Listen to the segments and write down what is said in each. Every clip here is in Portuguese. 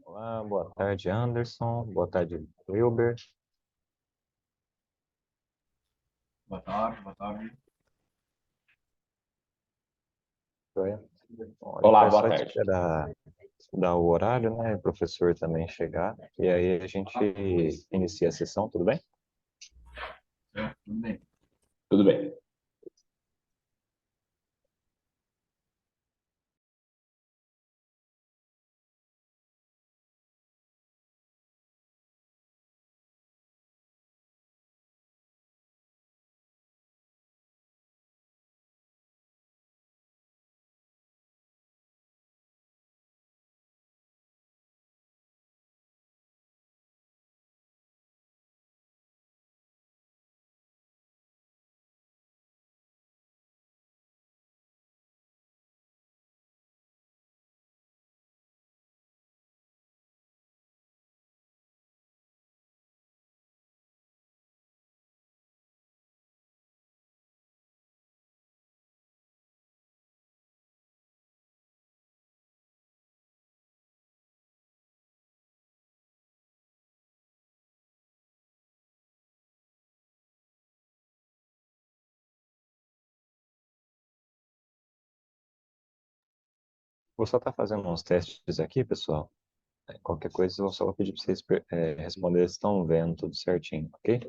Olá, boa tarde, Anderson. Boa tarde, Wilber. Boa tarde, boa tarde. Joia? Bom, a gente Olá, vai boa só tarde. esperar dar o horário, né? O professor também chegar. E aí a gente inicia a sessão, tudo bem? Tudo bem? Tudo bem. Vou só estar fazendo uns testes aqui, pessoal. Qualquer coisa, eu só vou pedir para vocês responderem se estão vendo tudo certinho, ok?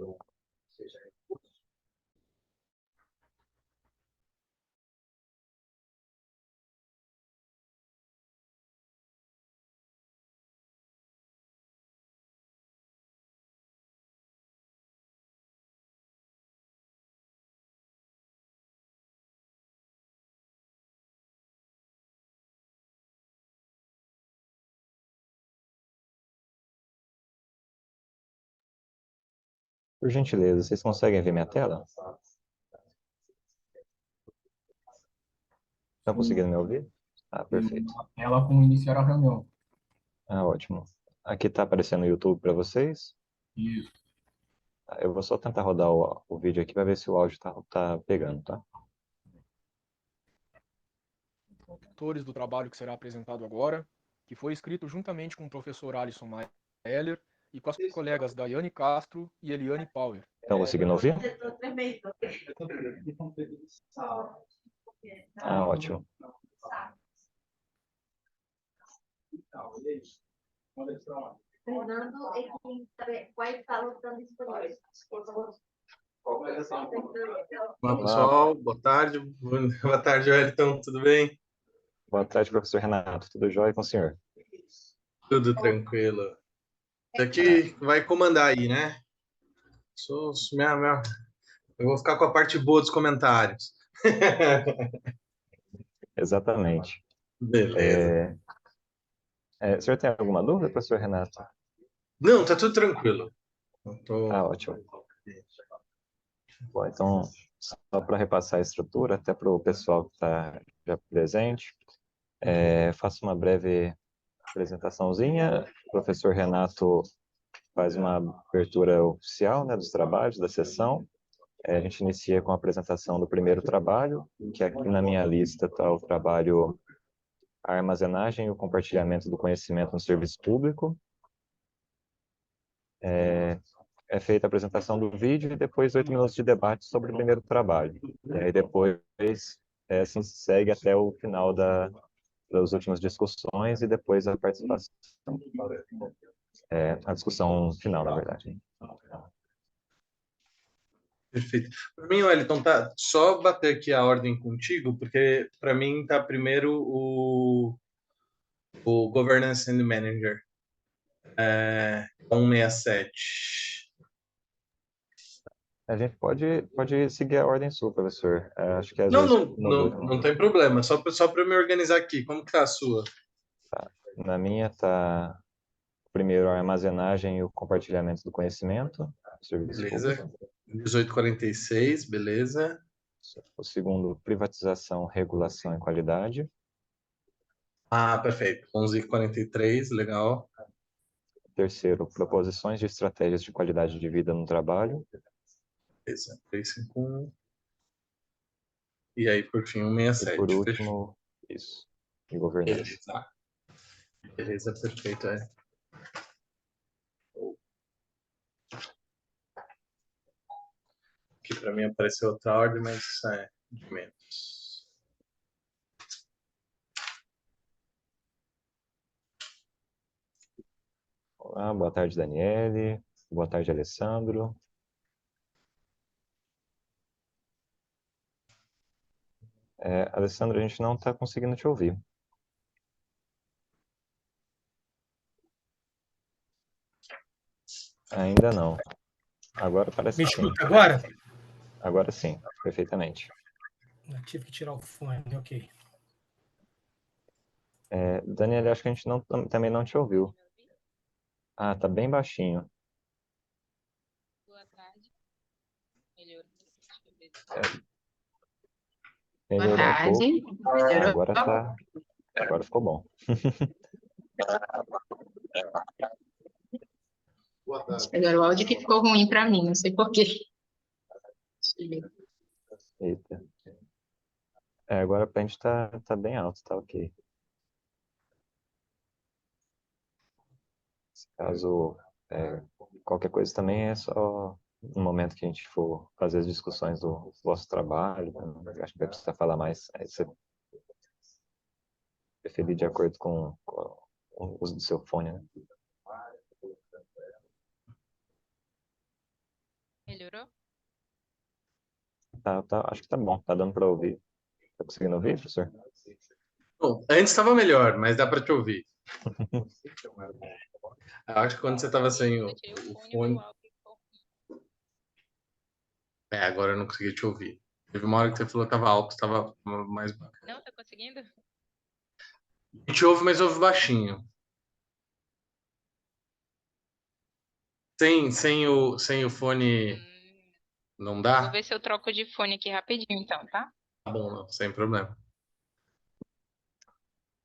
Por gentileza, vocês conseguem ver minha tela? Estão conseguindo me ouvir? Ah, perfeito. Ela como iniciar a reunião. Ah, ótimo. Aqui está aparecendo o YouTube para vocês. Isso. Eu vou só tentar rodar o vídeo aqui para ver se o áudio tá pegando, tá? Autores do trabalho que será apresentado agora, que foi escrito juntamente com o professor Alisson Meyer e com as colegas Daiane Castro e Eliane Power. Estão conseguindo ouvir? Ah, ótimo. Fernando é quem sabe quais salas estão disponíveis. Olá, Olá, pessoal. Boa tarde. Boa tarde, Wellington. Tudo bem? boa tarde, professor Renato. Tudo jóia com o senhor? Tudo tranquilo. Você Ah, que vai comandar aí, né? Eu vou ficar com a parte boa dos comentários. exatamente. Beleza. O senhor tem alguma dúvida, professor Renato? Não, tá tudo tranquilo. Eu Ah, tô... ótimo. Bom, então, só para repassar a estrutura, até para o pessoal que está já presente, faço uma breve apresentaçãozinha. O professor Renato faz uma abertura oficial, né, dos trabalhos da sessão. A gente inicia com a apresentação do primeiro trabalho, que aqui na minha lista está o trabalho A Armazenagem e o Compartilhamento do Conhecimento no Serviço Público. É feita a apresentação do vídeo e depois 8 minutos de debate sobre o primeiro trabalho. E aí depois, assim se segue até o final das últimas discussões e depois a participação, a discussão final, na verdade. Perfeito. Para mim, Wellington, tá só bater aqui a ordem contigo, porque para mim tá primeiro o Governance and Manager, 167. A gente pode seguir a ordem sua, professor. Acho que às Não, vezes não, mudou. não, não tem problema. Só para eu me organizar aqui. Como que tá a sua? Tá. Na minha está primeiro a armazenagem e o compartilhamento do conhecimento, serviço Beleza. público. 1846, beleza. O segundo, privatização, regulação e qualidade. Ah, perfeito. 11h43, legal. O terceiro, proposições de estratégias de qualidade de vida no trabalho. Beleza. 351. E aí, por fim, E por 167. Fechou. último, isso, e governança. Beleza. Beleza, perfeito. Aqui para mim apareceu outra ordem, mas de menos. Olá, boa tarde, Daniele. Boa tarde, Alessandro. Alessandro, a gente não está conseguindo te ouvir. Ainda não. Agora parece Me que sim. escuta agora? Agora sim, perfeitamente. Eu tive que tirar o fone, ok. Daniele, acho que a gente também não te ouviu. Ah, tá bem baixinho. Boa tarde. Melhorou. Melhorou Boa um pouco. tarde. Melhorou? Agora ficou bom. Melhorou o áudio que ficou ruim para mim, não sei por quê. Eita. Agora pra gente tá bem alto, tá ok. Caso qualquer coisa também é só no momento que a gente for fazer as discussões do vosso trabalho, né? Acho que vai precisar falar mais. Aí você preferir de acordo com o uso do seu fone, né? Melhorou? Acho que tá bom, tá dando para ouvir. Tá conseguindo ouvir, professor? Bom, antes estava melhor, mas dá para te ouvir. Eu acho que quando você estava sem o fone. Agora eu não consegui te ouvir. Teve uma hora que você falou que estava alto, estava mais baixo. Não, tá conseguindo? A gente ouve, mas ouve baixinho. Sem o fone não Vou dá? ver se eu troco de fone aqui rapidinho, então, tá? Tá bom, não, sem problema.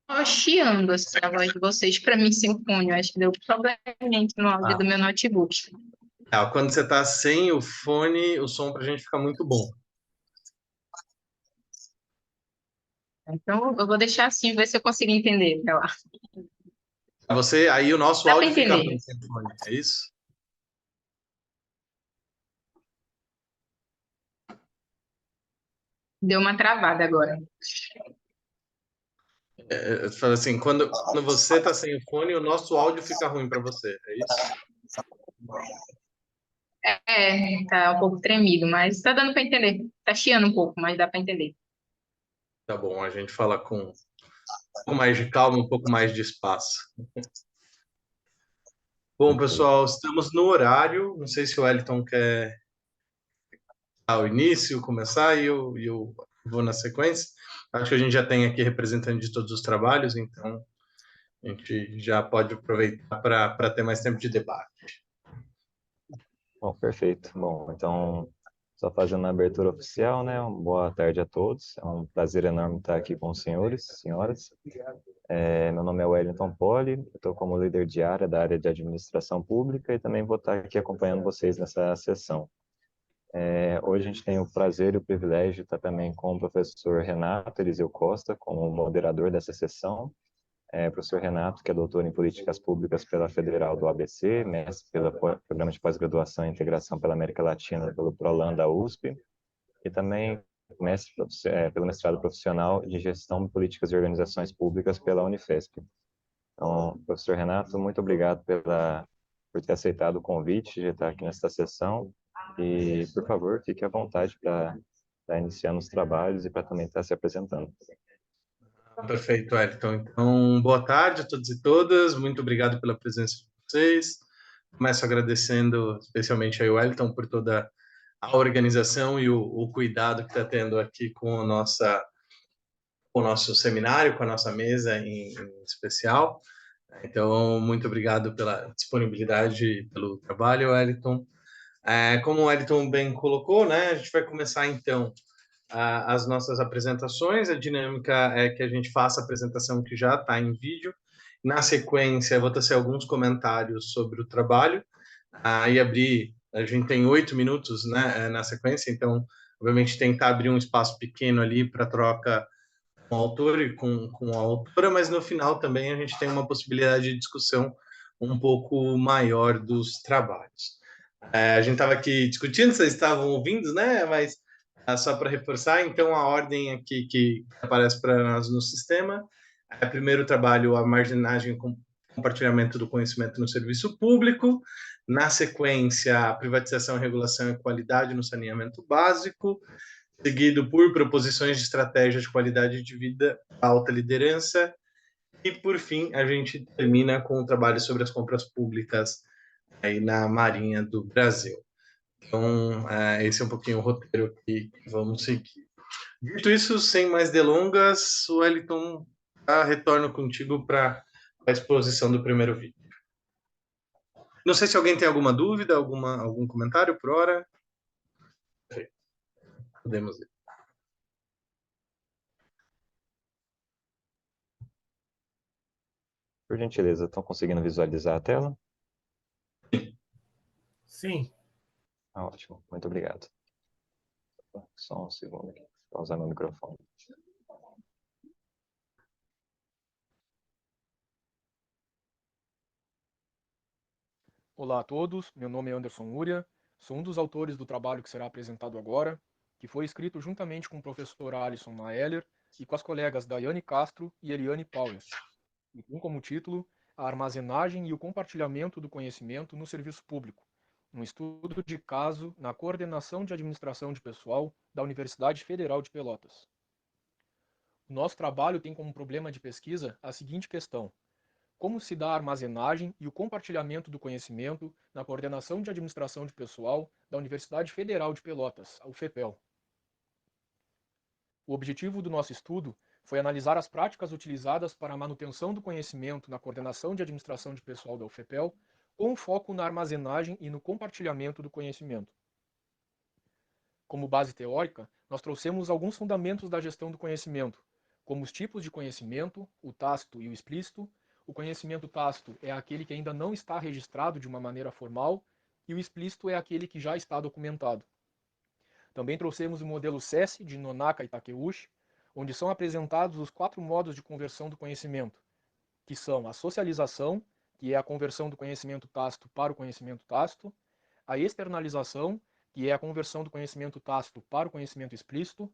Tô chiando assim, a voz de vocês para mim sem o fone. Eu acho que deu problema no áudio do meu notebook. Quando você está sem o fone, o som para a gente fica muito bom. Então, eu vou deixar assim, ver se eu consigo entender. Vai lá. Aí o nosso Dá pra áudio fica entender. ruim sem fone, é isso? Deu uma travada agora. Eu falo assim, quando você está sem o fone, o nosso áudio fica ruim para você, é isso? Tá um pouco tremido, mas tá dando para entender. Tá chiando um pouco, mas dá para entender. Tá bom, a gente fala com um pouco mais de calma, um pouco mais de espaço. Bom, pessoal, estamos no horário. Não sei se o Wellington quer ao início, começar, e eu vou na sequência. Acho que a gente já tem aqui representante de todos os trabalhos, então a gente já pode aproveitar para ter mais tempo de debate. Bom, perfeito. Bom, então, só fazendo a abertura oficial, né? Boa tarde a todos. É um prazer enorme estar aqui com os senhores, senhoras. Meu nome é Wellington Poli, estou como líder de área da área de administração pública e também vou estar aqui acompanhando vocês nessa sessão. Hoje a gente tem o prazer e o privilégio de estar também com o professor Renato Eliseu Costa, como moderador dessa sessão. Professor Renato, que é doutor em Políticas Públicas pela Federal do ABC, mestre pelo Programa de Pós-Graduação e Integração pela América Latina pelo ProLAN da USP, e também mestre pelo mestrado profissional de Gestão de Políticas e Organizações Públicas pela Unifesp. Então, professor Renato, muito obrigado por ter aceitado o convite de estar aqui nesta sessão, e, por favor, fique à vontade para estar iniciando os trabalhos e para também estar se apresentando. Perfeito, Wellington. Então, boa tarde a todos e todas. Muito obrigado pela presença de vocês. Começo agradecendo especialmente ao Wellington por toda a organização e o cuidado que está tendo aqui com o nosso seminário, com a nossa mesa em especial. Então, muito obrigado pela disponibilidade e pelo trabalho, Wellington. Como o Wellington bem colocou, né, a gente vai começar então as nossas apresentações. A dinâmica é que a gente faça a apresentação que já está em vídeo. Na sequência, vou trazer alguns comentários sobre o trabalho. Aí a gente tem 8 minutos, né, na sequência, então, obviamente, tentar abrir um espaço pequeno ali para troca o autor e com a autora, mas no final também a gente tem uma possibilidade de discussão um pouco maior dos trabalhos. A gente estava aqui discutindo, vocês estavam ouvindo, né? Mas só para reforçar, então a ordem aqui que aparece para nós no sistema é primeiro o trabalho, a armazenagem e compartilhamento do conhecimento no serviço público, na sequência, a privatização, regulação e qualidade no saneamento básico, seguido por proposições de estratégia de qualidade de vida, alta liderança, e por fim a gente termina com o trabalho sobre as compras públicas aí na Marinha do Brasil. Então, esse é um pouquinho o roteiro que vamos seguir. Dito isso, sem mais delongas, Wellington, retorno contigo para a exposição do primeiro vídeo. Não sei se alguém tem alguma dúvida, algum comentário por hora. Podemos ir. Por gentileza, estão conseguindo visualizar a tela? Sim. Ótimo, muito obrigado. Só um segundo aqui, pausar meu microfone. Olá a todos, meu nome é Anderson Uria, sou um dos autores do trabalho que será apresentado agora, que foi escrito juntamente com o professor Alisson Maeller e com as colegas Daiane Castro e Eliane Pauer, e tem como título A Armazenagem e o Compartilhamento do Conhecimento no Serviço Público, um estudo de caso na Coordenação de Administração de Pessoal da Universidade Federal de Pelotas. O nosso trabalho tem como problema de pesquisa a seguinte questão: como se dá a armazenagem e o compartilhamento do conhecimento na Coordenação de Administração de Pessoal da Universidade Federal de Pelotas, a UFPEL. O objetivo do nosso estudo foi analisar as práticas utilizadas para a manutenção do conhecimento na Coordenação de Administração de Pessoal da UFPEL, com foco na armazenagem e no compartilhamento do conhecimento. Como base teórica, nós trouxemos alguns fundamentos da gestão do conhecimento, como os tipos de conhecimento, o tácito e o explícito. O conhecimento tácito é aquele que ainda não está registrado de uma maneira formal, e o explícito é aquele que já está documentado. Também trouxemos o modelo SESI de Nonaka e Takeuchi, onde são apresentados os 4 modos de conversão do conhecimento, que são a socialização, que é a conversão do conhecimento tácito para o conhecimento tácito, a externalização, que é a conversão do conhecimento tácito para o conhecimento explícito,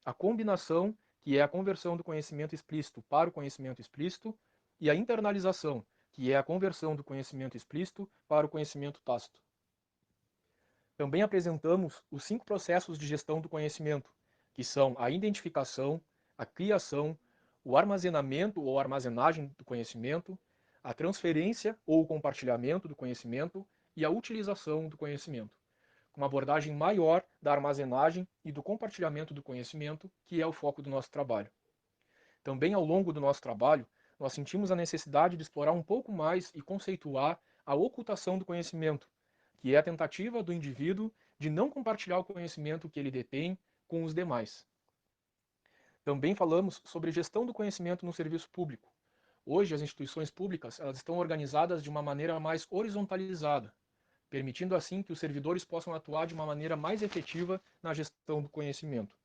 a combinação, que é a conversão do conhecimento explícito para o conhecimento explícito, e a internalização, que é a conversão do conhecimento explícito para o conhecimento tácito. Também apresentamos os 5 processos de gestão do conhecimento, que são a identificação, a criação, o armazenamento ou armazenagem do conhecimento, a transferência ou o compartilhamento do conhecimento e a utilização do conhecimento, com uma abordagem maior da armazenagem e do compartilhamento do conhecimento, que é o foco do nosso trabalho. Também ao longo do nosso trabalho, nós sentimos a necessidade de explorar um pouco mais e conceituar a ocultação do conhecimento, que é a tentativa do indivíduo de não compartilhar o conhecimento que ele detém com os demais. Também falamos sobre gestão do conhecimento no serviço público. Hoje, as instituições públicas elas estão organizadas de uma maneira mais horizontalizada, permitindo assim que os servidores possam atuar de uma maneira mais efetiva na gestão do conhecimento.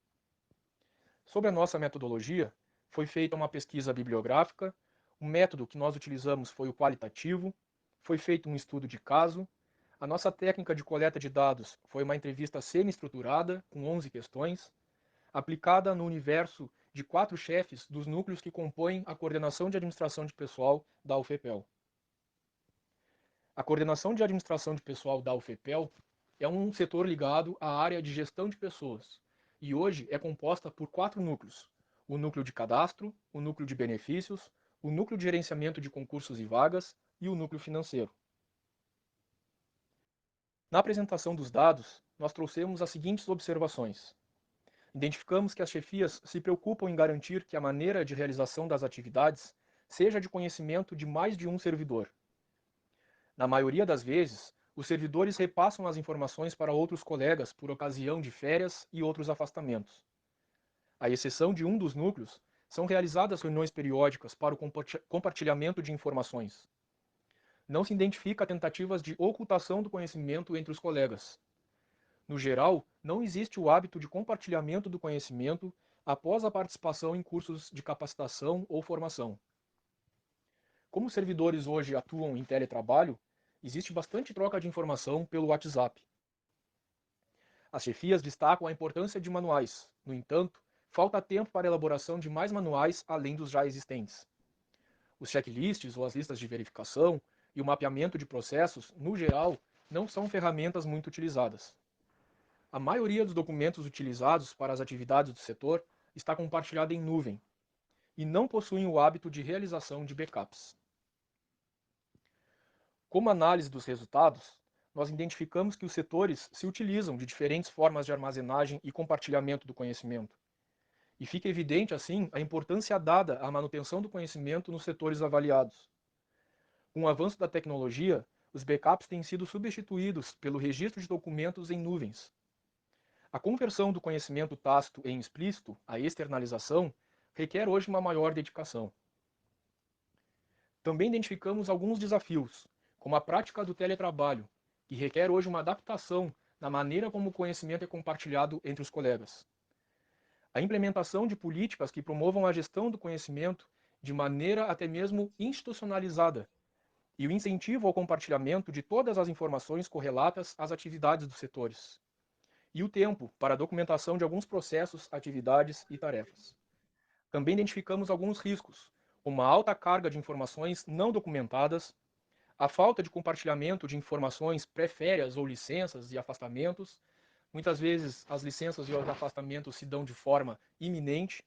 Sobre a nossa metodologia, foi feita uma pesquisa bibliográfica, o método que nós utilizamos foi o qualitativo, foi feito um estudo de caso, a nossa técnica de coleta de dados foi uma entrevista semi-estruturada, com 11 questões, aplicada no universo de 4 chefes dos núcleos que compõem a Coordenação de Administração de Pessoal da UFPEL. A Coordenação de Administração de Pessoal da UFPEL é um setor ligado à área de gestão de pessoas, e hoje é composta por 4 núcleos: o núcleo de cadastro, o núcleo de benefícios, o núcleo de gerenciamento de concursos e vagas e o núcleo financeiro. Na apresentação dos dados, nós trouxemos as seguintes observações. Identificamos que as chefias se preocupam em garantir que a maneira de realização das atividades seja de conhecimento de mais de um servidor. Na maioria das vezes, os servidores repassam as informações para outros colegas por ocasião de férias e outros afastamentos. À exceção de um dos núcleos, são realizadas reuniões periódicas para o compartilhamento de informações. Não se identifica tentativas de ocultação do conhecimento entre os colegas. No geral, não existe o hábito de compartilhamento do conhecimento após a participação em cursos de capacitação ou formação. Como os servidores hoje atuam em teletrabalho, existe bastante troca de informação pelo WhatsApp. As chefias destacam a importância de manuais. No entanto, falta tempo para a elaboração de mais manuais além dos já existentes. Os checklists ou as listas de verificação e o mapeamento de processos, no geral, não são ferramentas muito utilizadas. A maioria dos documentos utilizados para as atividades do setor está compartilhada em nuvem e não possuem o hábito de realização de backups. Como análise dos resultados, nós identificamos que os setores se utilizam de diferentes formas de armazenagem e compartilhamento do conhecimento. E fica evidente, assim, a importância dada à manutenção do conhecimento nos setores avaliados. Com o avanço da tecnologia, os backups têm sido substituídos pelo registro de documentos em nuvens. A conversão do conhecimento tácito em explícito, a externalização, requer hoje uma maior dedicação. Também identificamos alguns desafios, como a prática do teletrabalho, que requer hoje uma adaptação na maneira como o conhecimento é compartilhado entre os colegas. A implementação de políticas que promovam a gestão do conhecimento de maneira até mesmo institucionalizada e o incentivo ao compartilhamento de todas as informações correlatas às atividades dos setores. E o tempo para a documentação de alguns processos, atividades e tarefas. Também identificamos alguns riscos, como a alta carga de informações não documentadas, a falta de compartilhamento de informações pré-férias ou licenças e afastamentos. Muitas vezes as licenças e os afastamentos se dão de forma iminente,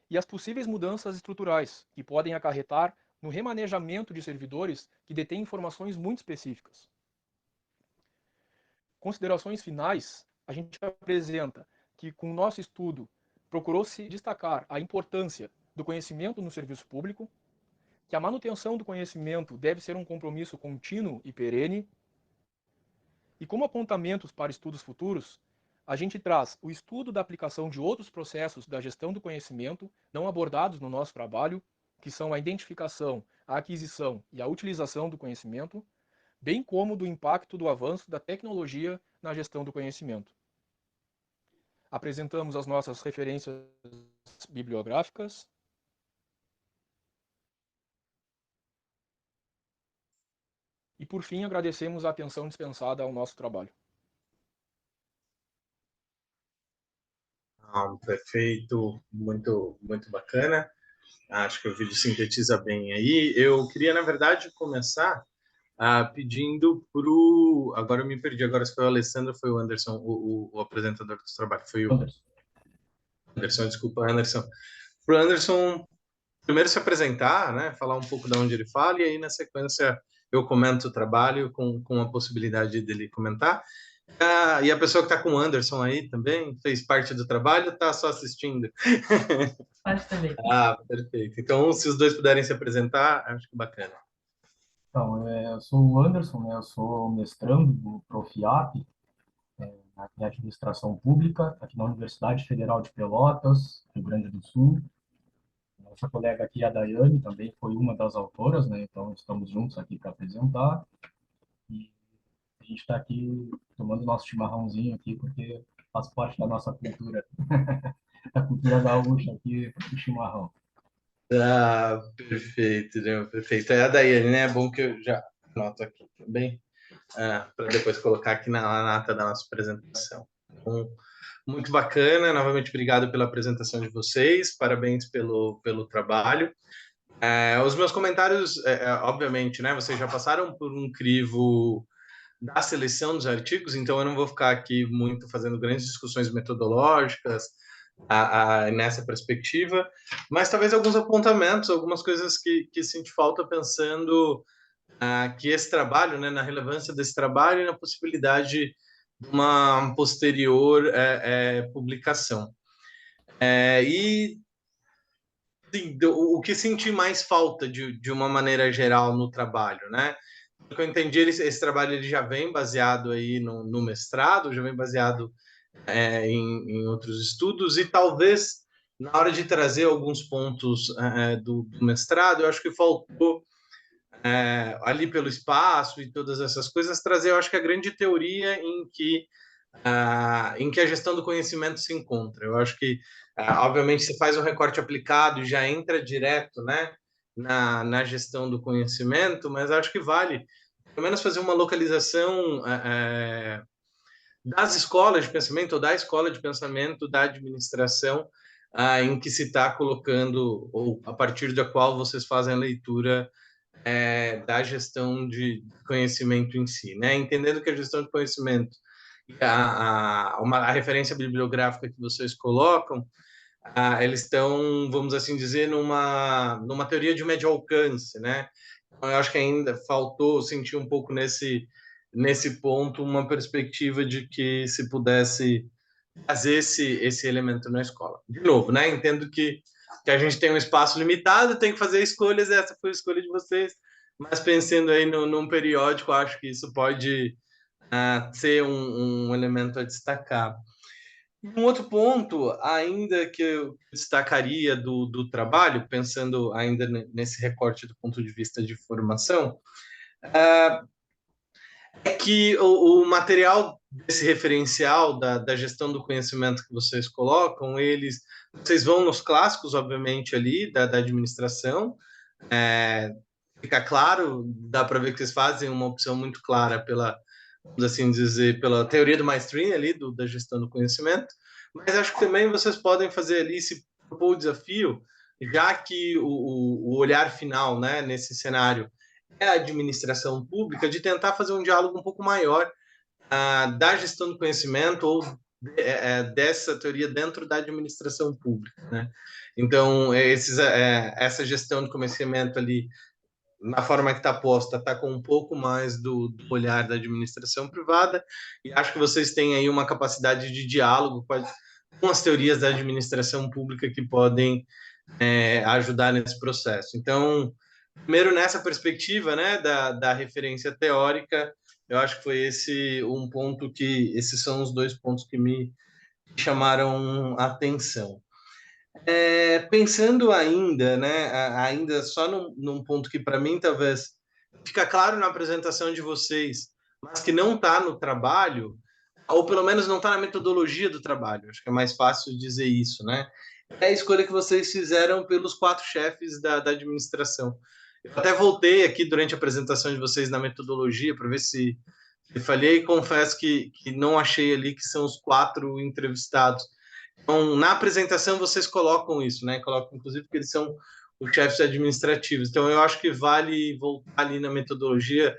e as possíveis mudanças estruturais, que podem acarretar no remanejamento de servidores que detêm informações muito específicas. Considerações finais, a gente apresenta que, com o nosso estudo, procurou-se destacar a importância do conhecimento no serviço público, que a manutenção do conhecimento deve ser um compromisso contínuo e perene, e como apontamentos para estudos futuros, a gente traz o estudo da aplicação de outros processos da gestão do conhecimento não abordados no nosso trabalho, que são a identificação, a aquisição e a utilização do conhecimento, bem como do impacto do avanço da tecnologia na gestão do conhecimento. Apresentamos as nossas referências bibliográficas. E, por fim, agradecemos a atenção dispensada ao nosso trabalho. Perfeito, muito bacana. Acho que o vídeo sintetiza bem aí. Eu queria, na verdade, começar pedindo para o... Agora eu me perdi, agora se foi o Alessandro, foi o Anderson, o apresentador do trabalho. Foi o Anderson, desculpa, Anderson. Para o Anderson primeiro se apresentar, né, falar um pouco de onde ele fala, e aí, na sequência, eu comento o trabalho com a possibilidade dele comentar. E a pessoa que está com o Anderson aí também, fez parte do trabalho, está só assistindo? Faz também. Perfeito. Então, se os dois puderem se apresentar, acho que bacana. Então, eu sou o Anderson, né? Eu sou mestrando do Profiap, em Administração Pública, aqui na Universidade Federal de Pelotas, Rio Grande do Sul. Nossa colega aqui, a Daiane, também foi uma das autoras, né? Então, estamos juntos aqui para apresentar. E a gente está aqui tomando nosso chimarrãozinho aqui, porque faz parte da nossa cultura, da cultura gaúcha aqui, o chimarrão. Perfeito, né? Perfeito. É a Daiane, né? É bom que eu já anoto aqui também, para depois colocar aqui na ata da nossa apresentação. Então, muito bacana, novamente obrigado pela apresentação de vocês, parabéns pelo trabalho. Os meus comentários, obviamente, né? Vocês já passaram por um crivo da seleção dos artigos, então eu não vou ficar aqui muito fazendo grandes discussões metodológicas nessa perspectiva, mas talvez alguns apontamentos, algumas coisas que sinto falta pensando que esse trabalho, né, na relevância desse trabalho e na possibilidade de uma posterior publicação. E sim, o que senti mais falta de uma maneira geral no trabalho, né? O que eu entendi, esse trabalho ele já vem baseado aí no mestrado, já vem baseado em outros estudos, e talvez na hora de trazer alguns pontos do mestrado, eu acho que faltou ali pelo espaço e todas essas coisas, trazer, eu acho que a grande teoria em que em que a gestão do conhecimento se encontra. Eu acho que, obviamente, você faz um recorte aplicado e já entra direto, né, na gestão do conhecimento, mas acho que vale, pelo menos, fazer uma localização das escolas de pensamento, ou da escola de pensamento da administração, em que se está colocando, ou a partir da qual vocês fazem a leitura da gestão de conhecimento em si, né? Entendendo que a gestão de conhecimento e a referência bibliográfica que vocês colocam, eles estão, vamos assim dizer, numa teoria de médio alcance, né? Então, eu acho que ainda faltou sentir um pouco nesse ponto uma perspectiva de que se pudesse fazer esse elemento na escola. De novo, né? Entendo que a gente tem um espaço limitado, tem que fazer escolhas, essa foi a escolha de vocês, mas pensando aí num periódico, acho que isso pode ser um elemento a destacar. Um outro ponto, ainda que eu destacaria do trabalho, pensando ainda nesse recorte do ponto de vista de formação, é que o material desse referencial da gestão do conhecimento que vocês colocam, vocês vão nos clássicos, obviamente, ali, da administração, fica claro, dá para ver que vocês fazem uma opção muito clara vamos assim dizer, pela teoria do mainstream ali, da gestão do conhecimento, mas acho que também vocês podem fazer ali, se propor o desafio, já que o olhar final, né, nesse cenário é a administração pública, de tentar fazer um diálogo um pouco maior da gestão do conhecimento ou dessa teoria dentro da administração pública, né? Então, essa gestão de conhecimento ali, na forma que está posta, está com um pouco mais do olhar da administração privada, e acho que vocês têm aí uma capacidade de diálogo com as teorias da administração pública que podem ajudar nesse processo. Então, primeiro, nessa perspectiva, né, da referência teórica, eu acho que foi esses são os dois pontos que me chamaram a atenção. Pensando ainda, né, ainda só num ponto que para mim talvez fica claro na apresentação de vocês, mas que não está no trabalho, ou pelo menos não está na metodologia do trabalho, acho que é mais fácil dizer isso, né? É a escolha que vocês fizeram pelos 4 chefes da administração. Eu até voltei aqui durante a apresentação de vocês na metodologia para ver se falhei, e confesso que não achei ali que são os 4 entrevistados. Então, na apresentação vocês colocam isso, né? Colocam, inclusive, que eles são os chefes administrativos. Então, eu acho que vale voltar ali na metodologia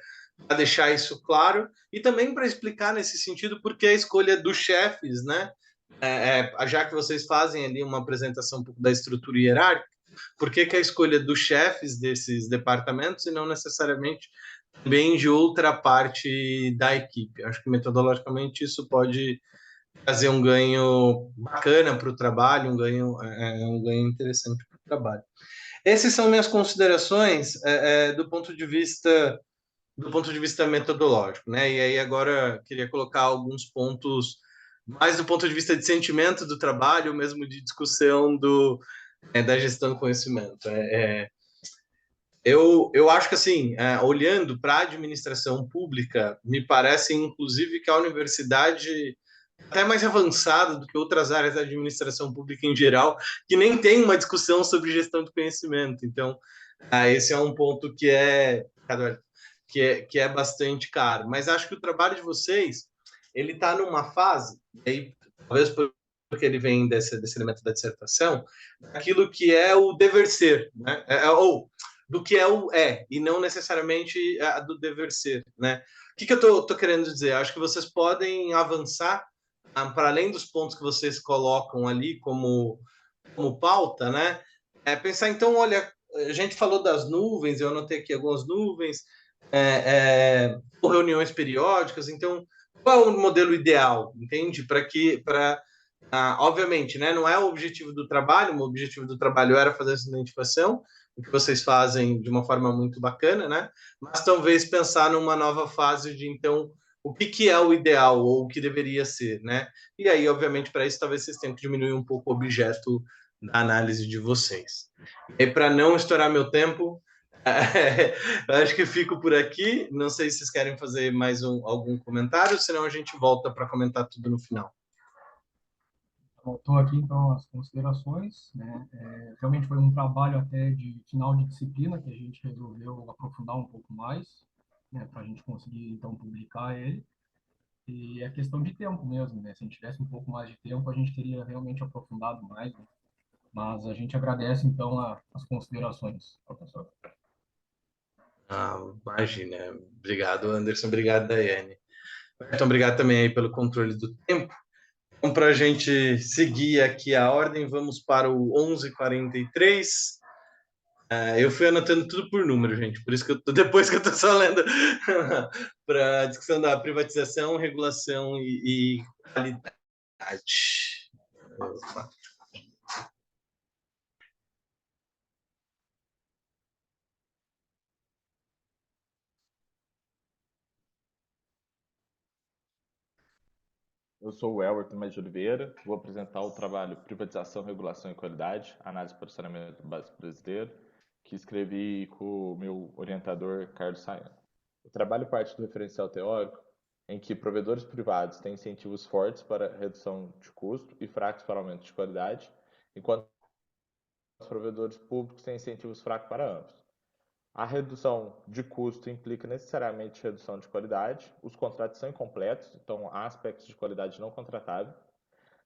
para deixar isso claro e também para explicar nesse sentido por que a escolha dos chefes, né? Já que vocês fazem ali uma apresentação um pouco da estrutura hierárquica, por que a escolha dos chefes desses departamentos e não necessariamente também de outra parte da equipe? Acho que metodologicamente isso pode trazer um ganho bacana para o trabalho, um ganho interessante para o trabalho. Essas são minhas considerações do ponto de vista metodológico, né? E aí agora queria colocar alguns pontos mais do ponto de vista de sentimento do trabalho, mesmo de discussão da gestão do conhecimento. Eu acho que, assim, olhando para a administração pública, me parece, inclusive, que a universidade até mais avançada do que outras áreas da administração pública em geral, que nem tem uma discussão sobre gestão do conhecimento. Então, esse é um ponto que é bastante caro. Mas acho que o trabalho de vocês, ele está numa fase, e aí, talvez porque ele vem desse elemento da dissertação, daquilo que é o dever ser, né? Ou do que é o e não necessariamente do dever ser, né? O que eu estou querendo dizer? Acho que vocês podem avançar para além dos pontos que vocês colocam ali como pauta, né? Pensar, então, olha, a gente falou das nuvens, eu anotei aqui algumas nuvens, reuniões periódicas, então, qual é o modelo ideal, entende? Obviamente, né, não é o objetivo do trabalho, o objetivo do trabalho era fazer essa identificação, o que vocês fazem de uma forma muito bacana, né? Mas talvez pensar numa nova fase de, então, o que é o ideal ou o que deveria ser, né? E aí, obviamente, para isso, talvez vocês tenham que diminuir um pouco o objeto da análise de vocês. E para não estourar meu tempo, Eu acho que fico por aqui. Não sei se vocês querem fazer mais algum comentário, senão a gente volta para comentar tudo no final. Estou aqui, então, as considerações, né? Realmente foi um trabalho até de final de disciplina que a gente resolveu aprofundar um pouco mais, né, para a gente conseguir, então, publicar ele. E é questão de tempo mesmo, né? Se a gente tivesse um pouco mais de tempo, a gente teria realmente aprofundado mais, né? Mas a gente agradece, então, as considerações, professor. Imagina. Obrigado, Anderson. Obrigado, Daiane. Então, obrigado também aí pelo controle do tempo. Então, para a gente seguir aqui a ordem, vamos para o 11h43. Eu fui anotando tudo por número, gente, por isso que depois que eu estou só lendo para a discussão da privatização, regulação e qualidade. Eu sou o Elberton Maes de Oliveira, vou apresentar o trabalho Privatização, Regulação e Qualidade, Análise para o Saneamento Básico Brasileiro, que escrevi com o meu orientador Carlos Sayão. O trabalho parte do referencial teórico, em que provedores privados têm incentivos fortes para redução de custo e fracos para aumento de qualidade, enquanto os provedores públicos têm incentivos fracos para ambos. A redução de custo implica necessariamente redução de qualidade. Os contratos são incompletos, então há aspectos de qualidade não contratável.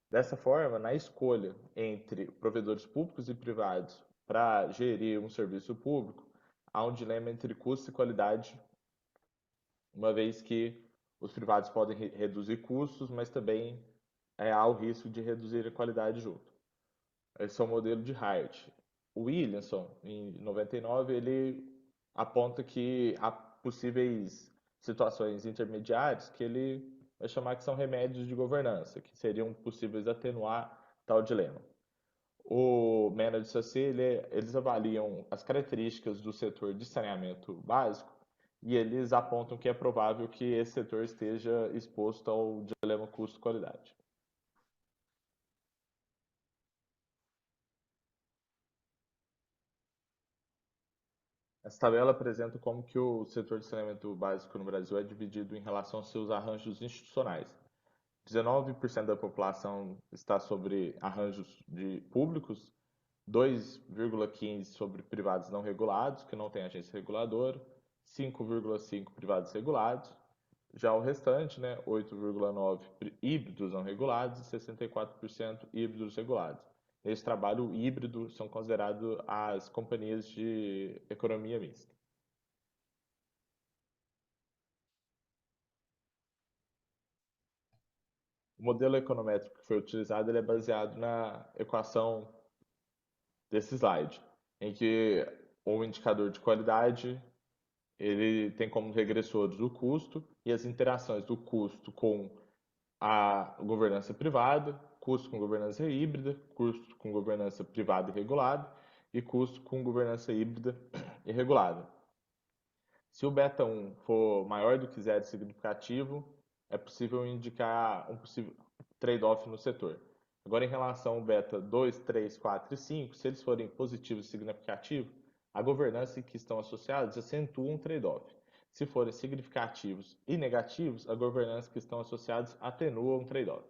Dessa forma, na escolha entre provedores públicos e privados para gerir um serviço público, há um dilema entre custo e qualidade, uma vez que os privados podem reduzir custos, mas também há o risco de reduzir a qualidade junto. Esse é o modelo de Hart. O Williamson, em 99, ele aponta que há possíveis situações intermediárias que ele vai chamar que são remédios de governança, que seriam possíveis atenuar tal dilema. O Mena de Saci, eles avaliam as características do setor de saneamento básico e eles apontam que é provável que esse setor esteja exposto ao dilema custo-qualidade. Essa tabela apresenta como que o setor de saneamento básico no Brasil é dividido em relação aos seus arranjos institucionais. 19% da população está sobre arranjos públicos, 2,15% sobre privados não regulados, que não tem agência reguladora, 5,5% privados regulados, já o restante, 8,9% híbridos não regulados e 64% híbridos regulados. Nesse trabalho, o híbrido são considerados as companhias de economia mista. O modelo econométrico que foi utilizado ele é baseado na equação desse slide, em que o indicador de qualidade ele tem como regressores o custo e as interações do custo com a governança privada, custo com governança híbrida, custo com governança privada e regulada e custo com governança híbrida e regulada. Se o beta 1 for maior do que zero significativo, é possível indicar um possível trade-off no setor. Agora, em relação ao beta 2, 3, 4 e 5, se eles forem positivos e significativos, a governança que estão associados acentua um trade-off. Se forem significativos e negativos, a governança que estão associados atenua um trade-off.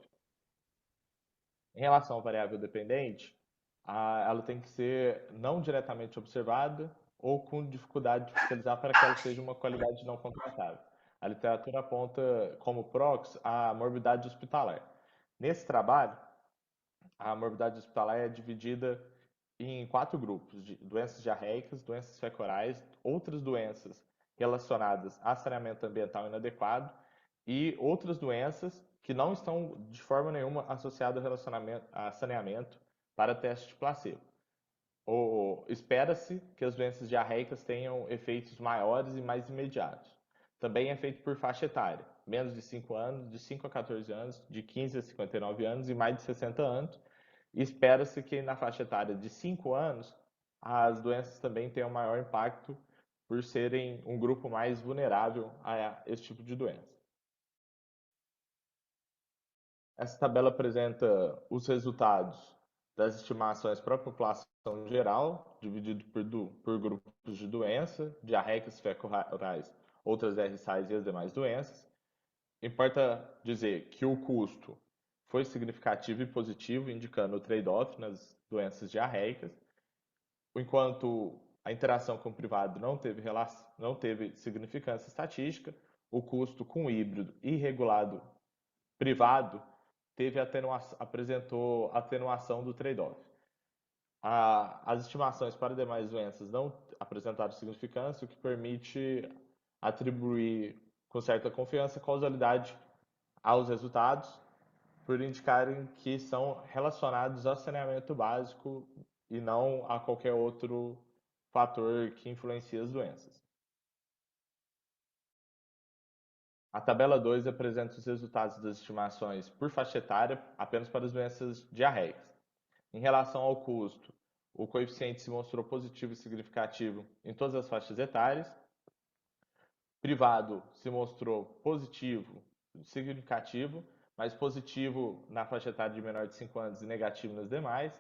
Em relação à variável dependente, ela tem que ser não diretamente observada ou com dificuldade de fiscalizar para que ela seja uma qualidade não contratável. A literatura aponta como proxy a morbidade hospitalar. Nesse trabalho, a morbidade hospitalar é dividida em 4 grupos, de doenças diarreicas, doenças fecorais, outras doenças relacionadas a saneamento ambiental inadequado e outras doenças que não estão de forma nenhuma associadas a saneamento para teste de placebo. Espera-se que as doenças diarreicas tenham efeitos maiores e mais imediatos. Também é feito por faixa etária, menos de 5 anos, de 5 a 14 anos, de 15 a 59 anos e mais de 60 anos. E espera-se que na faixa etária de 5 anos, as doenças também tenham maior impacto por serem um grupo mais vulnerável a esse tipo de doença. Essa tabela apresenta os resultados das estimações para a população geral, dividido por grupos de doença, diarreicas, fecal-orais, outras RSAIs e as demais doenças. Importa dizer que o custo foi significativo e positivo, indicando o trade-off nas doenças diarreicas, enquanto a interação com o privado não teve significância estatística, o custo com o híbrido e regulado privado apresentou atenuação do trade-off. As estimações para demais doenças não apresentaram significância, o que permite atribuir com certa confiança causalidade aos resultados, por indicarem que são relacionados ao saneamento básico e não a qualquer outro fator que influencia as doenças. A tabela 2 apresenta os resultados das estimações por faixa etária apenas para as doenças diarreicas. Em relação ao custo, o coeficiente se mostrou positivo e significativo em todas as faixas etárias. Privado se mostrou positivo, significativo, mas positivo na faixa etária de menor de 5 anos e negativo nas demais.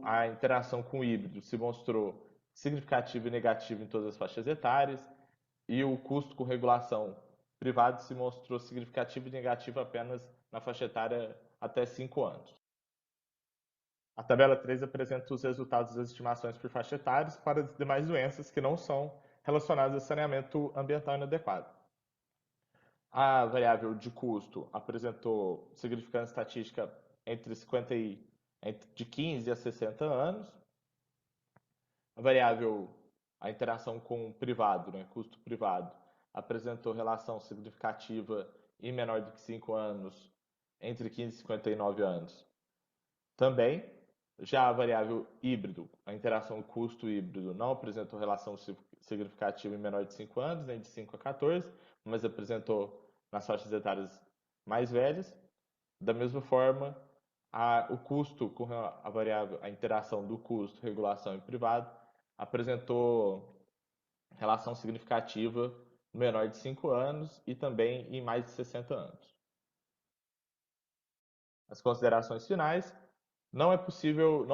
A interação com o híbrido se mostrou significativo e negativo em todas as faixas etárias. E o custo com regulação privado se mostrou significativo e negativo apenas na faixa etária até 5 anos. A tabela 3 apresenta os resultados das estimações por faixa etária para as demais doenças que não são relacionadas a saneamento ambiental inadequado. A variável de custo apresentou significância estatística de 15 a 60 anos. A interação com o privado, custo privado, apresentou relação significativa e menor do que 5 anos entre 15 e 59 anos. Também, já a variável híbrido, a interação custo híbrido, não apresentou relação significativa em menor de 5 anos, nem de 5 a 14, mas apresentou nas faixas etárias mais velhas. Da mesma forma, o custo com a interação do custo, regulação e privado, apresentou relação significativa no menor de 5 anos e também em mais de 60 anos. As considerações finais. Não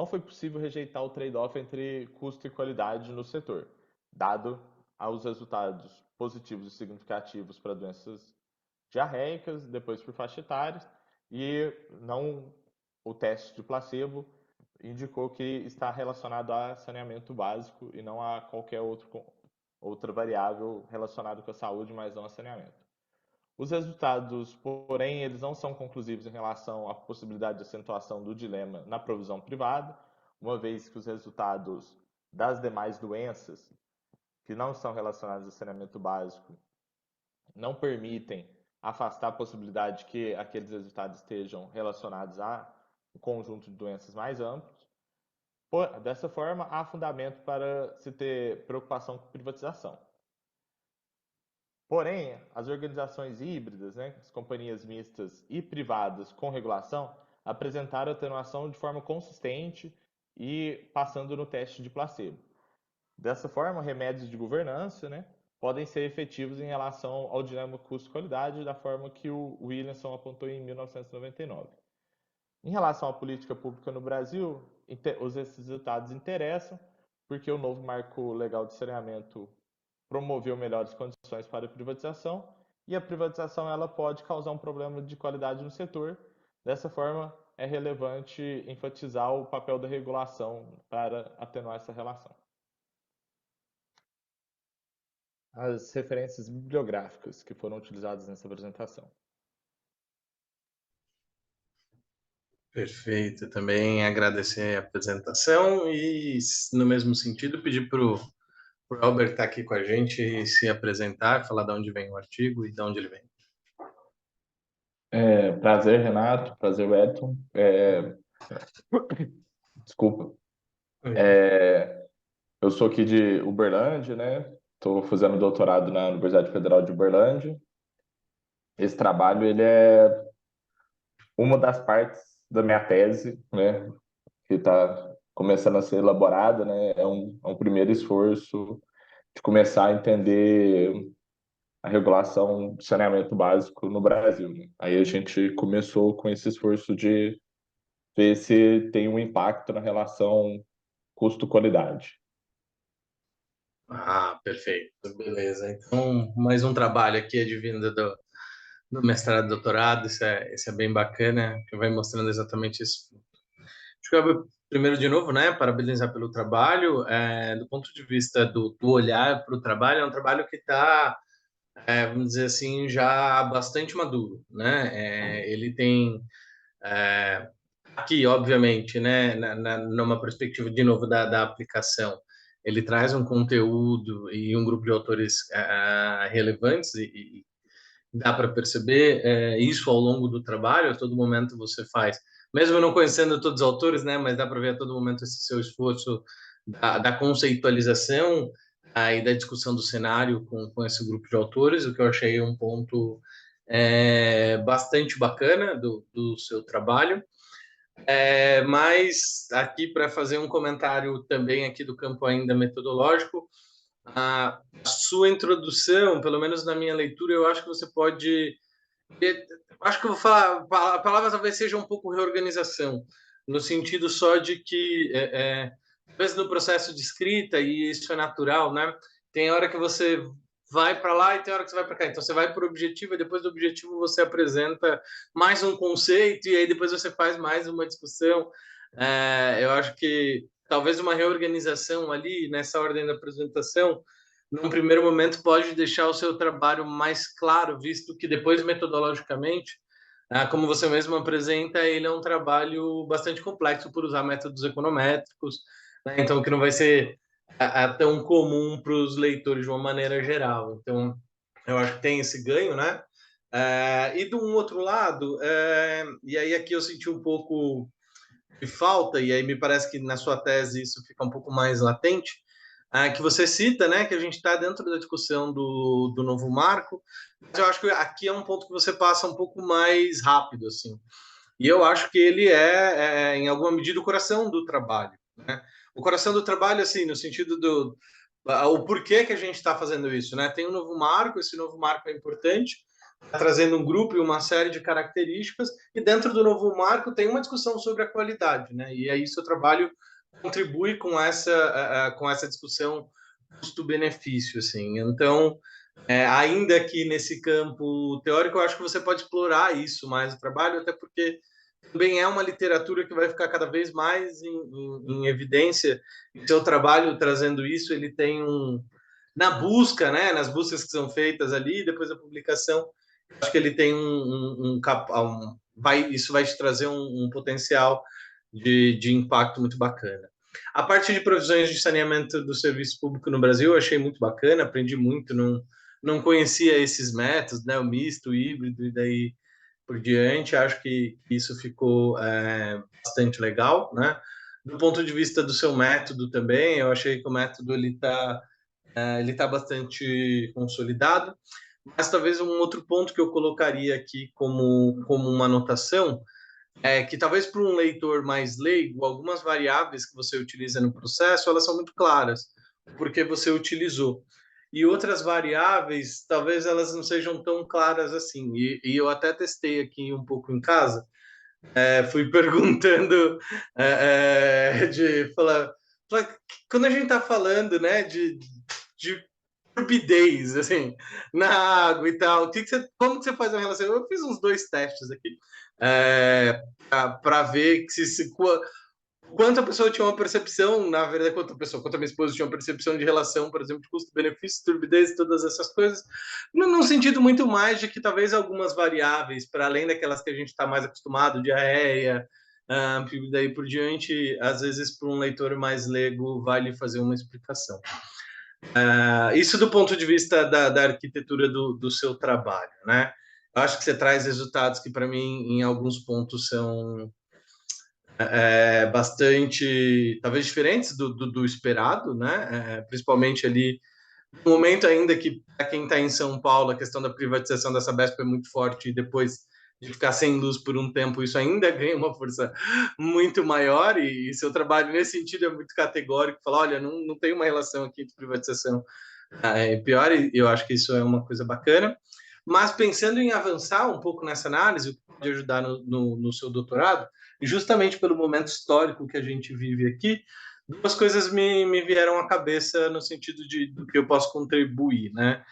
foi possível rejeitar o trade-off entre custo e qualidade no setor, dado aos resultados positivos e significativos para doenças diarreicas, depois por faixa etária, e o teste de placebo indicou que está relacionado a saneamento básico e não a qualquer outra variável relacionada com a saúde, mas não a saneamento. Os resultados, porém, eles não são conclusivos em relação à possibilidade de acentuação do dilema na provisão privada, uma vez que os resultados das demais doenças que não são relacionadas a saneamento básico não permitem afastar a possibilidade de que aqueles resultados estejam relacionados a um conjunto de doenças mais amplos. Dessa forma, há fundamento para se ter preocupação com privatização. Porém, as organizações híbridas, as companhias mistas e privadas com regulação, apresentaram atenuação de forma consistente e passando no teste de placebo. Dessa forma, remédios de governança podem ser efetivos em relação ao dilema custo-qualidade, da forma que o Williamson apontou em 1999. Em relação à política pública no Brasil, esses resultados interessam, porque o novo marco legal de saneamento promoveu melhores condições para a privatização, e a privatização ela pode causar um problema de qualidade no setor. Dessa forma, é relevante enfatizar o papel da regulação para atenuar essa relação. As referências bibliográficas que foram utilizadas nessa apresentação. Perfeito. Também agradecer a apresentação e, no mesmo sentido, pedir para o Albert estar aqui com a gente, se apresentar, falar de onde vem o artigo e de onde ele vem. Prazer, Renato. Prazer, Wellington. Desculpa. Eu sou aqui de Uberlândia, Estou fazendo doutorado na Universidade Federal de Uberlândia. Esse trabalho ele é uma das partes da minha tese, que está começando a ser elaborada, É um primeiro esforço de começar a entender a regulação de saneamento básico no Brasil. Aí a gente começou com esse esforço de ver se tem um impacto na relação custo-qualidade. Perfeito, beleza. Então, mais um trabalho aqui advindo do mestrado e doutorado, isso é bem bacana, que vai mostrando exatamente isso. Acho que eu, primeiro, de novo, né, parabenizar pelo trabalho. Do ponto de vista do olhar para o trabalho, é um trabalho que está, vamos dizer assim, já bastante maduro, né? Ele tem, aqui, obviamente, né, numa perspectiva, de novo, da aplicação, ele traz um conteúdo e um grupo de autores relevantes e dá para perceber isso ao longo do trabalho. A todo momento você faz, mesmo não conhecendo todos os autores, né, mas dá para ver a todo momento esse seu esforço da conceitualização e da discussão do cenário com esse grupo de autores, o que eu achei um ponto bastante bacana do seu trabalho. Mas aqui, para fazer um comentário também aqui do campo ainda metodológico, a sua introdução, pelo menos na minha leitura, eu acho que você pode... Acho que eu vou falar, a palavra talvez seja um pouco reorganização, no sentido só de que, talvez no processo de escrita, e isso é natural, né? Tem hora que você vai para lá e tem hora que você vai para cá. Então, você vai para o objetivo e depois do objetivo você apresenta mais um conceito e aí depois você faz mais uma discussão. Eu acho que talvez uma reorganização ali, nessa ordem da apresentação, num primeiro momento pode deixar o seu trabalho mais claro, visto que depois, metodologicamente, como você mesmo apresenta, ele é um trabalho bastante complexo por usar métodos econométricos, né? Então, que não vai ser tão comum para os leitores de uma maneira geral. Então, eu acho que tem esse ganho, né? E de um outro lado, e aí aqui eu senti um pouco de falta, e aí me parece que na sua tese isso fica um pouco mais latente, que você cita, né, que a gente está dentro da discussão do novo marco, mas eu acho que aqui é um ponto que você passa um pouco mais rápido, assim. E eu acho que ele em alguma medida, o coração do trabalho, né? O coração do trabalho, assim, no sentido o porquê que a gente está fazendo isso, né? Tem um novo marco, esse novo marco é importante, tá trazendo um grupo e uma série de características, e dentro do novo marco tem uma discussão sobre a qualidade, né? E aí seu trabalho contribui com essa discussão custo-benefício, assim. Então, ainda que nesse campo teórico, eu acho que você pode explorar isso mais no trabalho, até porque também é uma literatura que vai ficar cada vez mais em evidência. E seu trabalho trazendo isso, ele tem na busca, né, nas buscas que são feitas ali, depois da publicação, acho que ele tem isso vai te trazer um potencial de impacto muito bacana. A parte de provisões de saneamento do serviço público no Brasil eu achei muito bacana, aprendi muito, não conhecia esses métodos, né, o misto, o híbrido e daí por diante. Acho que isso ficou bastante legal, né? Do ponto de vista do seu método também, eu achei que o método ele tá bastante consolidado, mas talvez um outro ponto que eu colocaria aqui como uma anotação é que talvez para um leitor mais leigo, algumas variáveis que você utiliza no processo, elas são muito claras, porque você utilizou. E outras variáveis, talvez elas não sejam tão claras assim. E eu até testei aqui um pouco em casa, fui perguntando, de falar, quando a gente está falando, né, de turbidez, assim, na água e tal, como que você faz a relação? Eu fiz uns 2 testes aqui, para ver quanto a pessoa tinha uma percepção, na verdade, quanto a minha esposa tinha uma percepção de relação, por exemplo, de custo-benefício, turbidez, todas essas coisas, num sentido muito mais de que talvez algumas variáveis, para além daquelas que a gente está mais acostumado, diarreia, e daí por diante, às vezes, para um leitor mais leigo, vale fazer uma explicação. Isso do ponto de vista da arquitetura do seu trabalho, né? Eu acho que você traz resultados que, para mim, em alguns pontos são bastante, talvez, diferentes do esperado, né? Principalmente ali, no momento ainda que, para quem está em São Paulo, a questão da privatização da Sabesp é muito forte, e depois de ficar sem luz por um tempo, isso ainda ganha uma força muito maior, e seu trabalho, nesse sentido, é muito categórico, falar, olha, não tem uma relação aqui de privatização pior, e eu acho que isso é uma coisa bacana. Mas pensando em avançar um pouco nessa análise, o que pode ajudar no seu doutorado, justamente pelo momento histórico que a gente vive aqui, duas coisas me vieram à cabeça no sentido do que eu posso contribuir, né?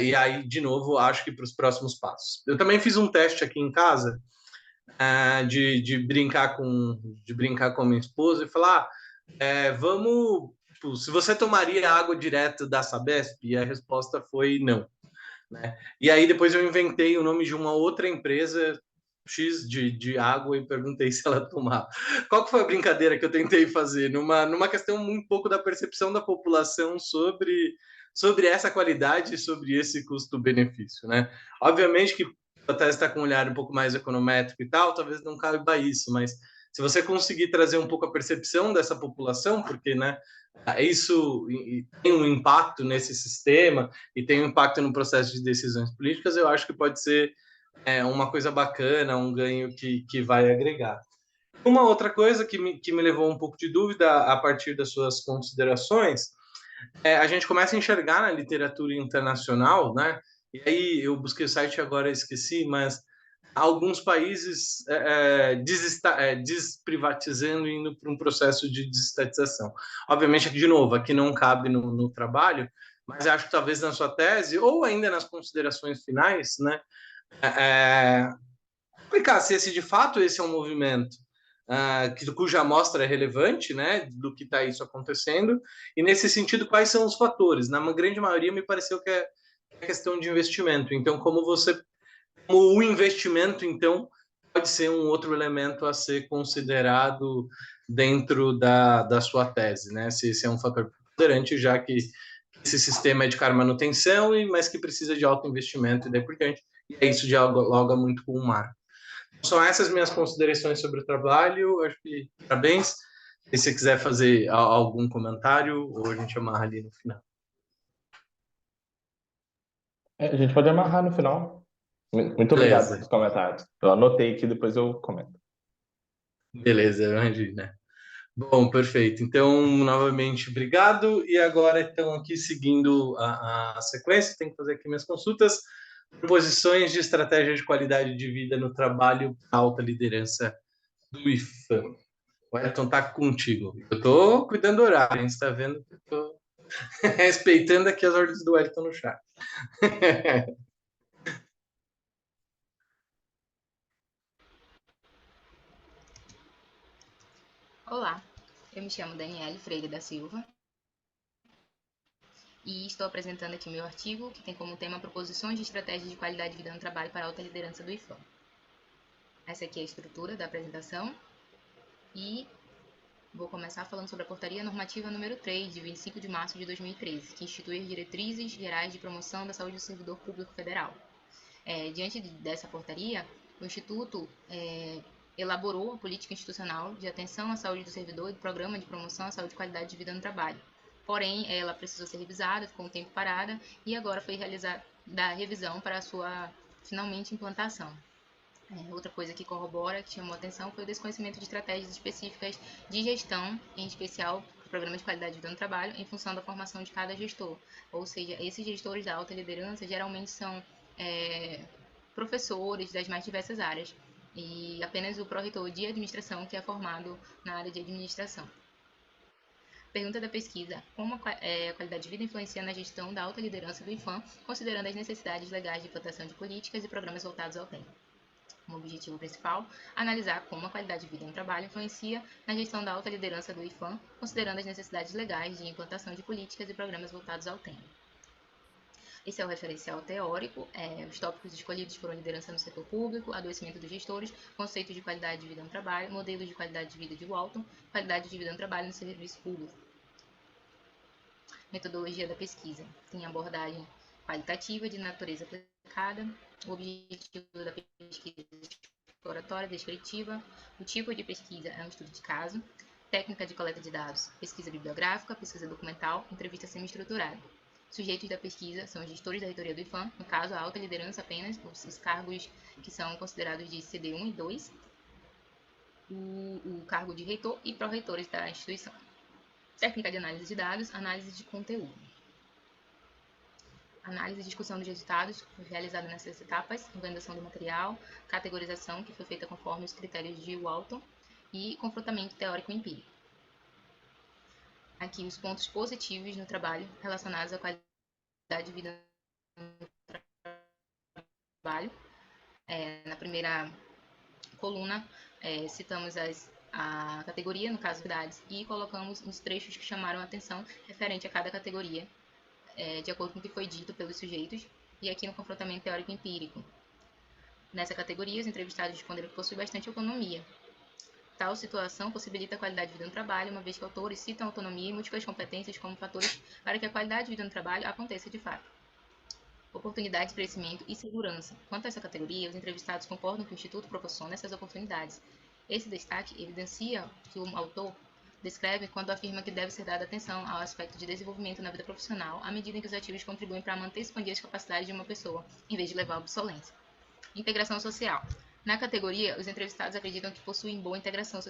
E aí, de novo, acho que para os próximos passos. Eu também fiz um teste aqui em casa de brincar com a minha esposa e falar, vamos, tipo, se você tomaria água direto da Sabesp, e a resposta foi não, né? E aí depois eu inventei o nome de uma outra empresa X de água e perguntei se ela tomava. Qual que foi a brincadeira que eu tentei fazer? Numa questão um pouco da percepção da população sobre essa qualidade e sobre esse custo-benefício, né? Obviamente que até está com um olhar um pouco mais econométrico e tal, talvez não caiba isso, mas se você conseguir trazer um pouco a percepção dessa população, porque, né, isso tem um impacto nesse sistema e tem um impacto no processo de decisões políticas, eu acho que pode ser uma coisa bacana, um ganho que vai agregar. Uma outra coisa que me levou um pouco de dúvida a partir das suas considerações, a gente começa a enxergar na literatura internacional, né? E aí eu busquei o site agora esqueci, mas alguns países desprivatizando, indo para um processo de desestatização. Obviamente, de novo, aqui não cabe no trabalho, mas acho que talvez na sua tese, ou ainda nas considerações finais, né, explicar se de fato esse é um movimento cuja amostra é relevante, né, do que está isso acontecendo, e nesse sentido, quais são os fatores? Na grande maioria, me pareceu que é questão de investimento. Então, como o investimento, então, pode ser um outro elemento a ser considerado dentro da sua tese, né? Se esse é um fator preponderante, já que esse sistema é de cara manutenção, mas que precisa de alto investimento e daí por diante. E isso dialoga muito com o mar. São essas minhas considerações sobre o trabalho. Acho que parabéns. Se você quiser fazer algum comentário, ou a gente amarra ali no final. A gente pode amarrar no final. Muito obrigado Beleza. pelos comentários. Eu anotei aqui, depois eu comento. Beleza, Imagina. Bom, perfeito. Então, novamente, obrigado. E agora, então, aqui seguindo a sequência, tenho que fazer aqui minhas consultas. Proposições de estratégia de qualidade de vida no trabalho para alta liderança do IFAM. O Elton está contigo. Eu estou cuidando do horário, a gente está vendo que eu estou respeitando aqui as ordens do Elton no chat. Olá, eu me chamo Daniele Freire da Silva e estou apresentando aqui o meu artigo, que tem como tema Proposições de Estratégias de Qualidade de Vida no Trabalho para a Alta Liderança do IFAM. Essa aqui é a estrutura da apresentação e vou começar falando sobre a Portaria Normativa número 3, de 25 de março de 2013, que institui as Diretrizes Gerais de Promoção da Saúde do Servidor Público Federal. Diante dessa portaria, o Instituto elaborou a política institucional de atenção à saúde do servidor e do programa de promoção à saúde e qualidade de vida no trabalho. Porém, ela precisou ser revisada, ficou um tempo parada e agora foi realizada a revisão para a sua, finalmente, implantação. Outra coisa que corrobora, que chamou a atenção, foi o desconhecimento de estratégias específicas de gestão, em especial o programa de qualidade de vida no trabalho, em função da formação de cada gestor. Ou seja, esses gestores da alta liderança geralmente são professores das mais diversas áreas, e apenas o pró-reitor de administração que é formado na área de administração. Pergunta da pesquisa: como a qualidade de vida influencia na gestão da alta liderança do IFAM, considerando as necessidades legais de implantação de políticas e programas voltados ao tema? Como objetivo principal, analisar como a qualidade de vida no trabalho influencia na gestão da alta liderança do IFAM, considerando as necessidades legais de implantação de políticas e programas voltados ao tema. Esse é o referencial teórico, os tópicos escolhidos foram liderança no setor público, adoecimento dos gestores, conceitos de qualidade de vida no trabalho, modelos de qualidade de vida de Walton, qualidade de vida no trabalho no serviço público. Metodologia da pesquisa. Tem abordagem qualitativa de natureza aplicada, o objetivo da pesquisa exploratória, descritiva, o tipo de pesquisa é um estudo de caso, técnica de coleta de dados, pesquisa bibliográfica, pesquisa documental, entrevista semi-estruturada. Sujeitos da pesquisa são os gestores da reitoria do IFAM, no caso a alta liderança apenas, os cargos que são considerados de CD1 e 2, o cargo de reitor e pró-reitores da instituição. Técnica de análise de dados, análise de conteúdo. Análise e discussão dos resultados foi realizada nessas etapas: organização do material, categorização, que foi feita conforme os critérios de Walton, e confrontamento teórico-empírico. aqui os pontos positivos no trabalho relacionados à qualidade de vida no trabalho. Na primeira coluna, citamos a categoria, no caso, atividades, e colocamos os trechos que chamaram a atenção referente a cada categoria, de acordo com o que foi dito pelos sujeitos, e aqui no confrontamento teórico empírico. Nessa categoria, os entrevistados responderam que possui bastante autonomia. Tal situação possibilita a qualidade de vida no trabalho, uma vez que autores citam autonomia e múltiplas competências como fatores para que a qualidade de vida no trabalho aconteça de fato. Oportunidade de crescimento e segurança. Quanto a essa categoria, os entrevistados concordam que o Instituto proporciona essas oportunidades. Esse destaque evidencia que o autor descreve quando afirma que deve ser dada atenção ao aspecto de desenvolvimento na vida profissional, à medida em que os ativos contribuem para manter e expandir as capacidades de uma pessoa, em vez de levar à obsolência. Integração social. Na categoria, os entrevistados acreditam que possuem boa integração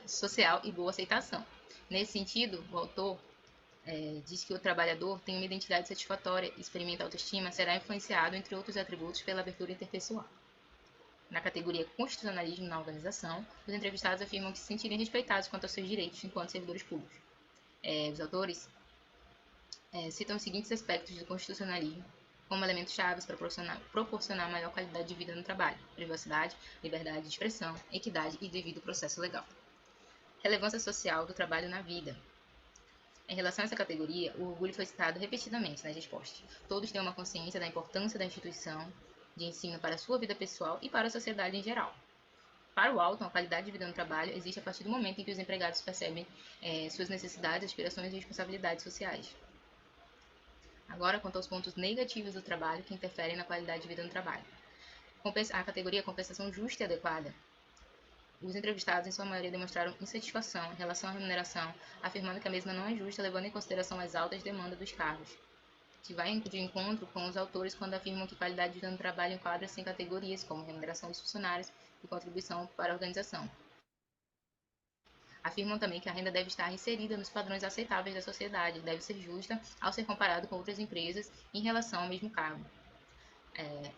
social e boa aceitação. Nesse sentido, o autor diz que o trabalhador tem uma identidade satisfatória, experimenta autoestima, será influenciado, entre outros atributos, pela abertura interpessoal. Na categoria constitucionalismo na organização, os entrevistados afirmam que se sentirem respeitados quanto aos seus direitos enquanto servidores públicos. Os autores citam os seguintes aspectos do constitucionalismo como elementos chaves para proporcionar maior qualidade de vida no trabalho: privacidade, liberdade de expressão, equidade e devido processo legal. Relevância social do trabalho na vida. Em relação a essa categoria, o orgulho foi citado repetidamente nas respostas. Todos têm uma consciência da importância da instituição de ensino para a sua vida pessoal e para a sociedade em geral. Para o Walton, a qualidade de vida no trabalho existe a partir do momento em que os empregados percebem suas necessidades, aspirações e responsabilidades sociais. Agora, quanto aos pontos negativos do trabalho que interferem na qualidade de vida no trabalho. A categoria compensação justa e adequada. Os entrevistados, em sua maioria, demonstraram insatisfação em relação à remuneração, afirmando que a mesma não é justa, levando em consideração as altas demandas dos cargos, que vai de encontro com os autores quando afirmam que qualidade de vida no trabalho enquadra-se em categorias como remuneração dos funcionários e contribuição para a organização. Afirmam também que a renda deve estar inserida nos padrões aceitáveis da sociedade, deve ser justa ao ser comparado com outras empresas em relação ao mesmo cargo.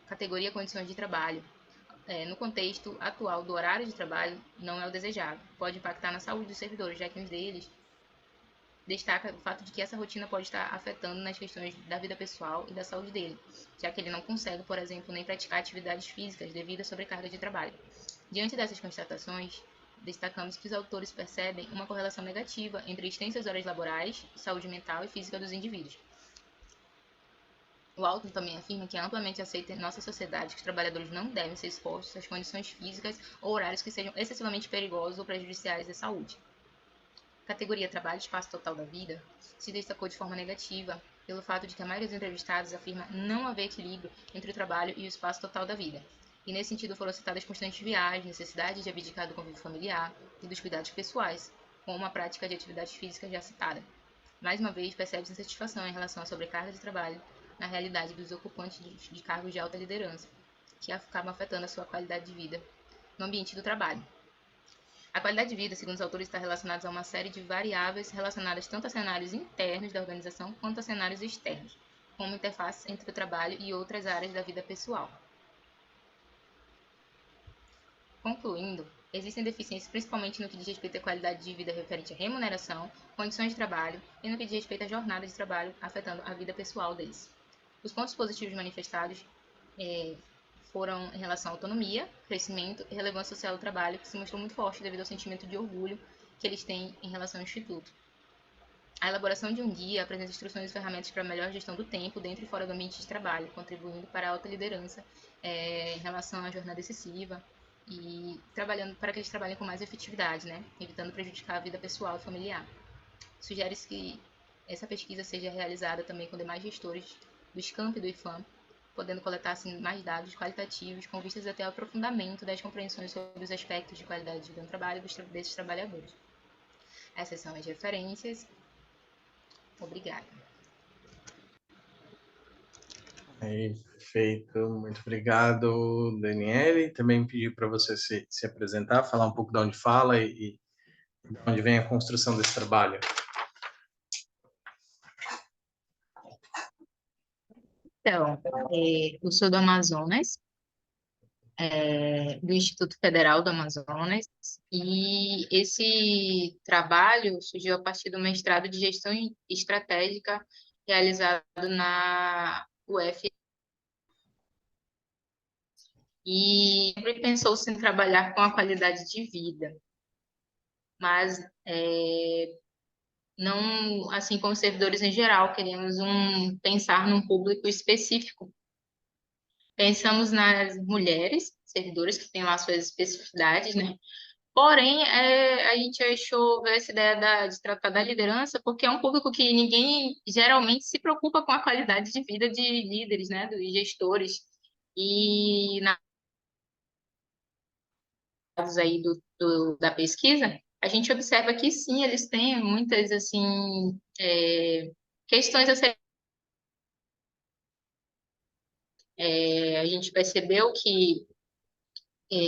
Categoria condições de trabalho. No contexto atual do horário de trabalho, não é o desejado. Pode impactar na saúde dos servidores, já que um deles destaca o fato de que essa rotina pode estar afetando nas questões da vida pessoal e da saúde dele, já que ele não consegue, por exemplo, nem praticar atividades físicas devido à sobrecarga de trabalho. Diante dessas constatações, destacamos que os autores percebem uma correlação negativa entre extensas horas laborais, saúde mental e física dos indivíduos. O Walton também afirma que é amplamente aceito em nossa sociedade que os trabalhadores não devem ser expostos às condições físicas ou horários que sejam excessivamente perigosos ou prejudiciais à saúde. Categoria Trabalho e Espaço Total da Vida se destacou de forma negativa pelo fato de que a maioria dos entrevistados afirma não haver equilíbrio entre o trabalho e o espaço total da vida. E nesse sentido foram citadas constantes viagens, necessidade de abdicar do convívio familiar e dos cuidados pessoais, como a prática de atividades físicas já citada. Mais uma vez, percebe-se insatisfação em relação à sobrecarga de trabalho na realidade dos ocupantes de cargos de alta liderança, que acabam afetando a sua qualidade de vida no ambiente do trabalho. A qualidade de vida, segundo os autores, está relacionada a uma série de variáveis relacionadas tanto a cenários internos da organização quanto a cenários externos, como interfaces entre o trabalho e outras áreas da vida pessoal. Concluindo, existem deficiências principalmente no que diz respeito à qualidade de vida referente à remuneração, condições de trabalho e no que diz respeito à jornada de trabalho, afetando a vida pessoal deles. Os pontos positivos manifestados foram em relação à autonomia, crescimento e relevância social do trabalho, que se mostrou muito forte devido ao sentimento de orgulho que eles têm em relação ao Instituto. A elaboração de um guia apresenta instruções e ferramentas para a melhor gestão do tempo dentro e fora do ambiente de trabalho, contribuindo para a alta liderança em relação à jornada excessiva e trabalhando para que eles trabalhem com mais efetividade, evitando prejudicar a vida pessoal e familiar. Sugere-se que essa pesquisa seja realizada também com demais gestores do SCAMP e do IFAM, podendo coletar assim, mais dados qualitativos com vistas até ao aprofundamento das compreensões sobre os aspectos de qualidade de vida no trabalho desses trabalhadores. Essas são as referências. Obrigada. Perfeito, muito obrigado, Daniele. Também pedi para você se apresentar, falar um pouco de onde fala e de onde vem a construção desse trabalho. Então, eu sou do Amazonas, do Instituto Federal do Amazonas, e esse trabalho surgiu a partir do mestrado de Gestão Estratégica realizado na UF. E sempre pensou-se em trabalhar com a qualidade de vida, mas não, assim como servidores em geral, queremos pensar num público específico. Pensamos nas mulheres servidoras, que têm lá suas especificidades, né? Porém, a gente achou essa ideia de tratar da liderança, porque é um público que ninguém geralmente se preocupa com a qualidade de vida de líderes, né? Dos gestores. E na aí da pesquisa, a gente observa que sim, eles têm muitas assim questões a ser. A gente percebeu que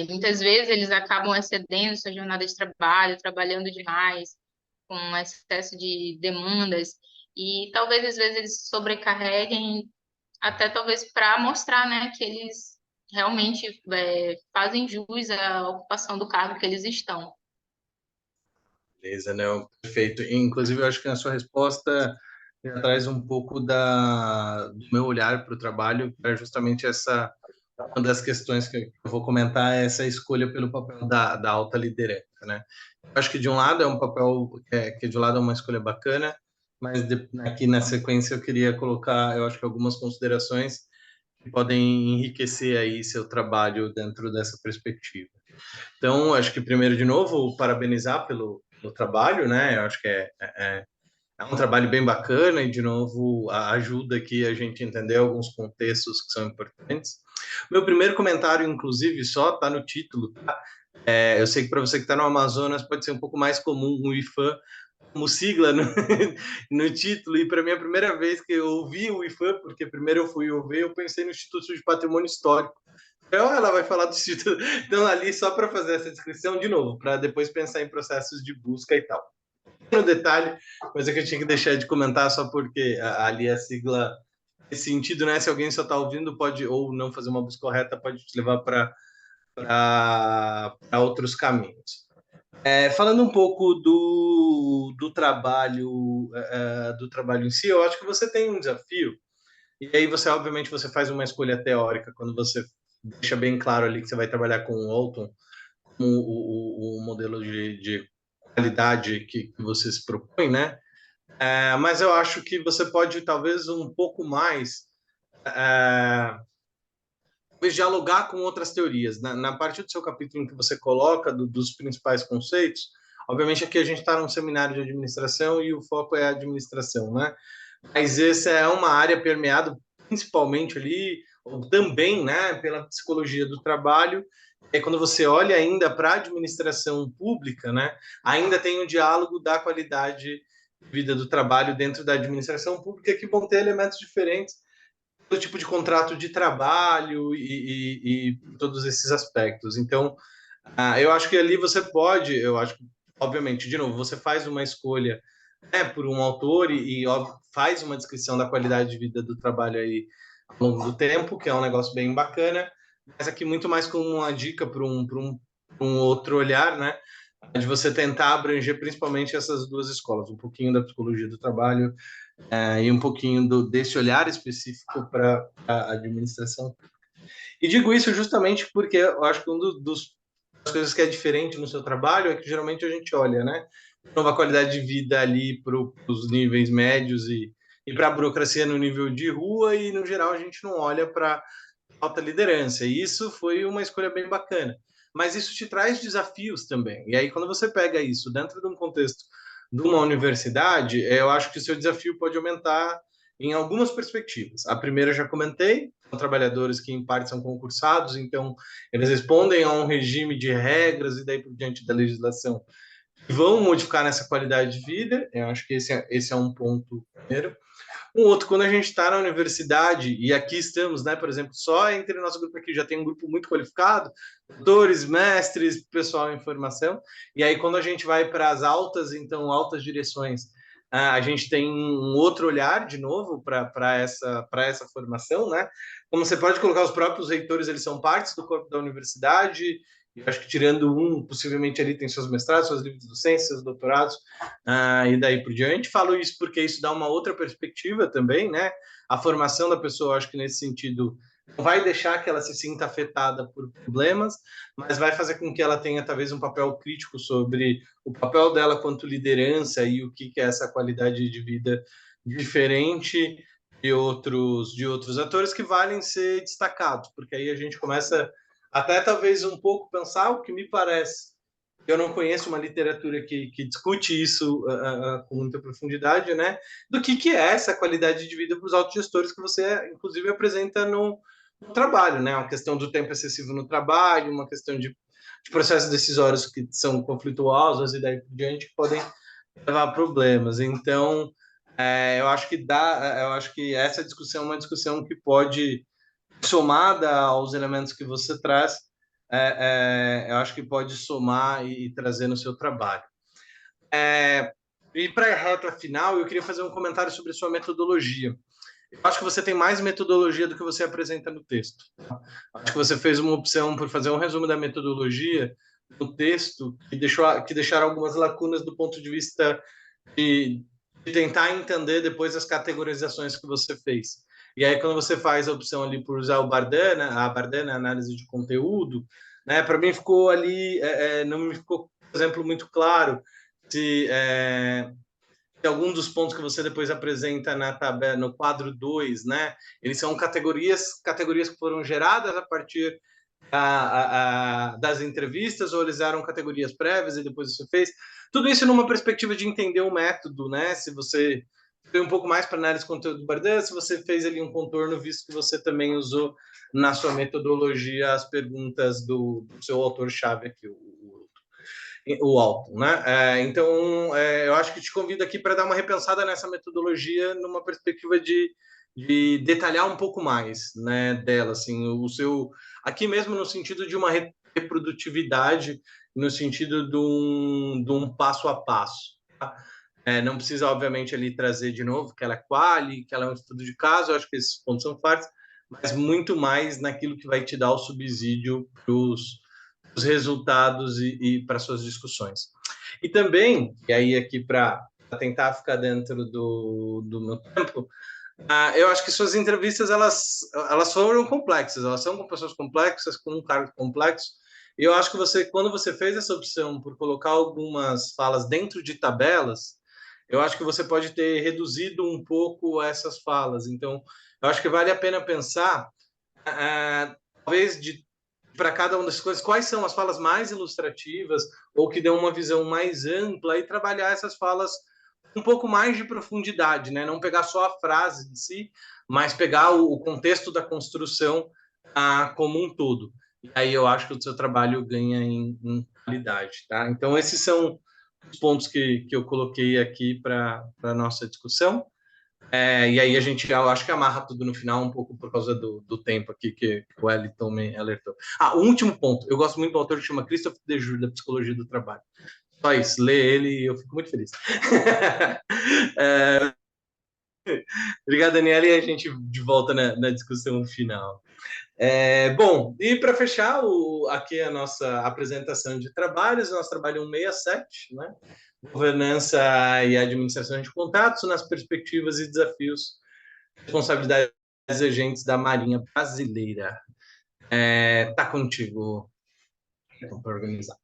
muitas vezes eles acabam excedendo sua jornada de trabalho, trabalhando demais, com excesso de demandas, e talvez às vezes eles sobrecarreguem, até talvez para mostrar, né, que eles realmente fazem jus à ocupação do cargo que eles estão. Beleza, não, perfeito. Inclusive, eu acho que a sua resposta já traz um pouco do meu olhar para o trabalho, que é justamente uma das questões que eu vou comentar, é essa escolha pelo papel da alta liderança, né? Eu acho que de um lado é um papel que de um lado é uma escolha bacana, mas aqui na sequência eu queria colocar, eu acho que algumas considerações que podem enriquecer aí seu trabalho dentro dessa perspectiva. Então, acho que primeiro, de novo, parabenizar pelo trabalho, né? Eu acho que é um trabalho bem bacana e, de novo, ajuda aqui a gente entender alguns contextos que são importantes. Meu primeiro comentário, inclusive, só está no título, tá? Eu sei que para você que está no Amazonas pode ser um pouco mais comum o IFAM como sigla no título, e para mim a primeira vez que eu ouvi o IFAM, porque primeiro eu fui ouvir, eu pensei no Instituto de Patrimônio Histórico. Então, ela vai falar do Instituto. Então, ali, só para fazer essa descrição, de novo, para depois pensar em processos de busca e tal. No detalhe, mas é que eu tinha que deixar de comentar só porque ali a sigla, nesse sentido, né? Se alguém só está ouvindo, pode, ou não fazer uma busca correta, pode te levar para outros caminhos. Falando um pouco do trabalho em si, eu acho que você tem um desafio, e aí você, obviamente, você faz uma escolha teórica quando você deixa bem claro ali que você vai trabalhar com o Walton, com o modelo de qualidade que você se propõe, né? Mas eu acho que você pode, talvez, um pouco mais dialogar com outras teorias. Na parte do seu capítulo em que você coloca dos principais conceitos, obviamente aqui a gente está num seminário de administração e o foco é a administração, né? Mas essa é uma área permeada principalmente ali, ou também, né, pela psicologia do trabalho. Quando você olha ainda para a administração pública, né, ainda tem um diálogo da qualidade de vida do trabalho dentro da administração pública, que vão ter elementos diferentes do tipo de contrato de trabalho e todos esses aspectos. Então, eu acho que ali você pode, eu acho que, obviamente, de novo, você faz uma escolha, né, por um autor e faz uma descrição da qualidade de vida do trabalho aí ao longo do tempo, que é um negócio bem bacana, mas aqui muito mais como uma dica para um outro olhar, né, de você tentar abranger principalmente essas duas escolas, um pouquinho da psicologia do trabalho e um pouquinho desse olhar específico para a administração. E digo isso justamente porque eu acho que das coisas que é diferente no seu trabalho é que geralmente a gente olha, né, nova qualidade de vida ali para os níveis médios e para a burocracia no nível de rua, e no geral a gente não olha para alta liderança. E isso foi uma escolha bem bacana. Mas isso te traz desafios também. E aí, quando você pega isso dentro de um contexto de uma universidade, eu acho que o seu desafio pode aumentar em algumas perspectivas. A primeira eu já comentei, são trabalhadores que em parte são concursados, então eles respondem a um regime de regras e daí por diante da legislação que vão modificar nessa qualidade de vida. Eu acho que esse é um ponto primeiro. Um outro, quando a gente está na universidade, e aqui estamos, né, por exemplo, só entre o nosso grupo aqui já tem um grupo muito qualificado, doutores, mestres, pessoal em formação, e aí quando a gente vai para as altas, então, altas direções a gente tem um outro olhar, de novo, para essa formação, né? Como você pode colocar, os próprios reitores, eles são partes do corpo da universidade, eu acho que tirando um, possivelmente ali tem seus mestrados, suas livres docências, seus doutorados, e daí por diante. Falo isso porque isso dá uma outra perspectiva também, né? A formação da pessoa, eu acho que nesse sentido, não vai deixar que ela se sinta afetada por problemas, mas vai fazer com que ela tenha talvez um papel crítico sobre o papel dela quanto liderança e o que é essa qualidade de vida diferente de outros atores que valem ser destacados, porque aí a gente começa até talvez um pouco pensar o que me parece. Eu não conheço uma literatura que discute isso com muita profundidade, né? Do que é essa qualidade de vida para os autogestores que você, inclusive, apresenta no trabalho, né? Uma questão do tempo excessivo no trabalho, uma questão de processos decisórios que são conflituosos e daí por diante que podem levar a problemas. Então, eu acho que essa discussão é uma discussão que pode, somada aos elementos que você traz, eu acho que pode somar e trazer no seu trabalho. E para a reta final, eu queria fazer um comentário sobre a sua metodologia. Eu acho que você tem mais metodologia do que você apresenta no texto. Acho que você fez uma opção por fazer um resumo da metodologia no texto que deixaram algumas lacunas do ponto de vista de tentar entender depois as categorizações que você fez. E aí, quando você faz a opção ali por usar a Bardana, análise de conteúdo, né, para mim ficou ali, não me ficou, por exemplo, muito claro se algum dos pontos que você depois apresenta na tabela, no quadro 2, né, eles são categorias que foram geradas a partir das entrevistas, ou eles eram categorias prévias e depois você fez. Tudo isso numa perspectiva de entender o método, né? Se você foi um pouco mais para análise de conteúdo do Bardan, se você fez ali um contorno, visto que você também usou na sua metodologia as perguntas do seu autor-chave aqui, o Alton, né? Então, eu acho que te convido aqui para dar uma repensada nessa metodologia numa perspectiva de detalhar um pouco mais, né, dela, assim, o seu, aqui mesmo no sentido de uma reprodutividade, no sentido de um passo a passo, tá? Não precisa, obviamente, ali trazer de novo que ela é quali, que ela é um estudo de caso, eu acho que esses pontos são partes, mas muito mais naquilo que vai te dar o subsídio para os resultados e para suas discussões. E também, e aí aqui para tentar ficar dentro do meu tempo, eu acho que suas entrevistas elas foram complexas, elas são com pessoas complexas, com um cargo complexo. E eu acho que você, quando você fez essa opção por colocar algumas falas dentro de tabelas, eu acho que você pode ter reduzido um pouco essas falas. Então, eu acho que vale a pena pensar, talvez, para cada uma das coisas, quais são as falas mais ilustrativas ou que dão uma visão mais ampla e trabalhar essas falas um pouco mais de profundidade, né? Não pegar só a frase em si, mas pegar o contexto da construção como um todo. E aí eu acho que o seu trabalho ganha em qualidade, tá? Então, esses são os pontos que eu coloquei aqui para a nossa discussão. E aí eu acho que amarra tudo no final, um pouco por causa do tempo aqui que o Wellington me alertou. O último ponto. Eu gosto muito do autor que chama Christophe Dejour, da Psicologia do Trabalho. Só isso, lê ele e eu fico muito feliz. Obrigado, Daniela, e a gente de volta na discussão final. Bom, e para fechar aqui a nossa apresentação de trabalhos, nosso trabalho 167, né? Governança e administração de contatos nas perspectivas e desafios, responsabilidades agentes da Marinha Brasileira. Tá contigo, para organizar.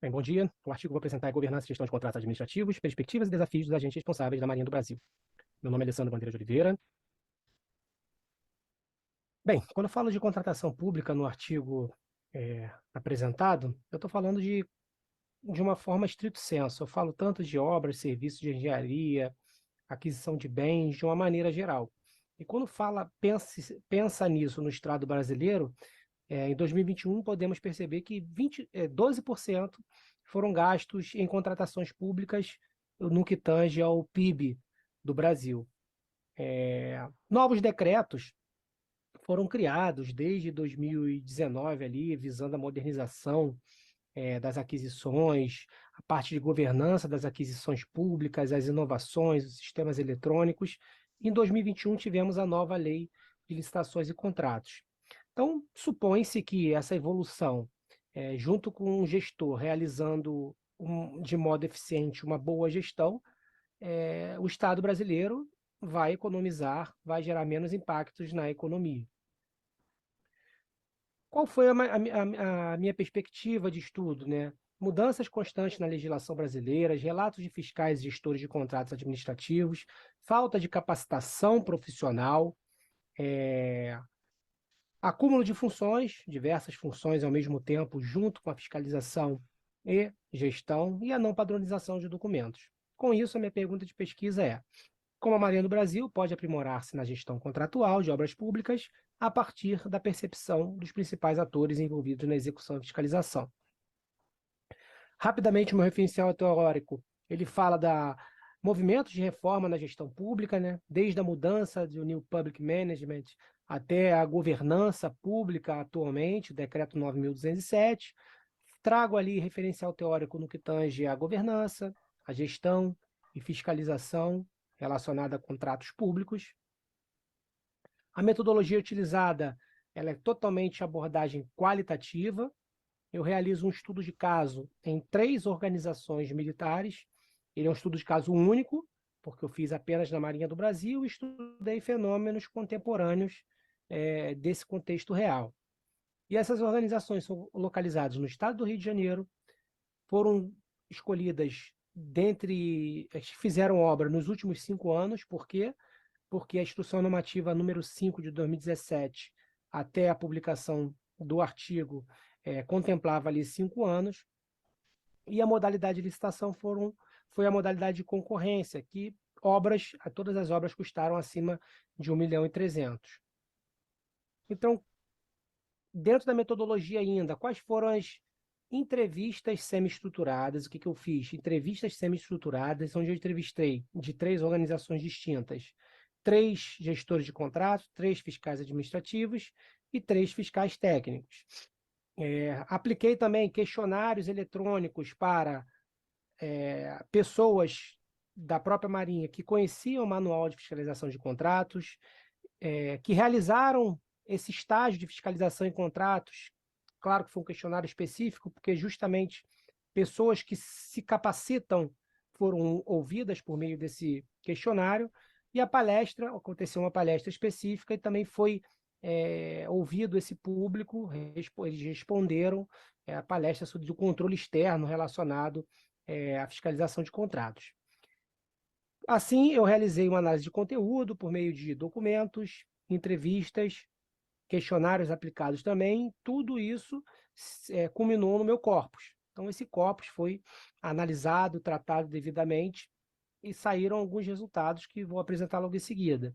Bem, bom dia. O artigo que eu vou apresentar é Governança e Gestão de Contratos Administrativos, Perspectivas e Desafios dos Agentes Responsáveis da Marinha do Brasil. Meu nome é Alessandro Bandeira de Oliveira. Bem, quando eu falo de contratação pública no artigo apresentado, eu estou falando de uma forma estrito senso. Eu falo tanto de obras, serviços de engenharia, aquisição de bens, de uma maneira geral. E quando pensa nisso no Estado brasileiro, em 2021 podemos perceber que 12% foram gastos em contratações públicas no que tange ao PIB do Brasil. Novos decretos foram criados desde 2019 ali, visando a modernização das aquisições, a parte de governança das aquisições públicas, as inovações, os sistemas eletrônicos. Em 2021 tivemos a nova lei de licitações e contratos. Então, supõe-se que essa evolução, junto com um gestor realizando de modo eficiente uma boa gestão, o Estado brasileiro vai economizar, vai gerar menos impactos na economia. Qual foi a minha perspectiva de estudo, né? Mudanças constantes na legislação brasileira, relatos de fiscais e gestores de contratos administrativos, falta de capacitação profissional, acúmulo de funções, diversas funções ao mesmo tempo, junto com a fiscalização e gestão, e a não padronização de documentos. Com isso, a minha pergunta de pesquisa é: como a Marinha do Brasil pode aprimorar-se na gestão contratual de obras públicas a partir da percepção dos principais atores envolvidos na execução e fiscalização? Rapidamente, o meu referencial teórico, ele fala da movimentos de reforma na gestão pública, né? Desde a mudança do New Public Management até a governança pública atualmente, o Decreto 9.207. Trago ali referencial teórico no que tange a governança, a gestão e fiscalização relacionada a contratos públicos. A metodologia utilizada, ela é totalmente abordagem qualitativa. Eu realizo um estudo de caso em 3 organizações militares. Ele é um estudo de caso único, porque eu fiz apenas na Marinha do Brasil e estudei fenômenos contemporâneos desse contexto real. E essas organizações são localizadas no estado do Rio de Janeiro, foram escolhidas dentre as que fizeram obra nos últimos 5 anos. Por quê? Porque a Instrução Normativa número 5 de 2017, até a publicação do artigo, contemplava ali 5 anos, e a modalidade de licitação foi a modalidade de concorrência, que todas as obras custaram acima de 1.300.000. Então, dentro da metodologia ainda, quais foram as entrevistas semi-estruturadas? O que eu fiz? Entrevistas semi-estruturadas, onde eu entrevistei de 3 organizações distintas, 3 gestores de contrato, 3 fiscais administrativos e 3 fiscais técnicos. Apliquei também questionários eletrônicos para pessoas da própria Marinha que conheciam o Manual de Fiscalização de Contratos, que realizaram esse estágio de fiscalização em contratos. Claro que foi um questionário específico, porque justamente pessoas que se capacitam foram ouvidas por meio desse questionário, e aconteceu uma palestra específica e também foi ouvido esse público, eles responderam a palestra sobre o controle externo relacionado à fiscalização de contratos. Assim, eu realizei uma análise de conteúdo por meio de documentos, entrevistas, questionários aplicados também. Tudo isso culminou no meu corpus. Então, esse corpus foi analisado, tratado devidamente, e saíram alguns resultados que vou apresentar logo em seguida.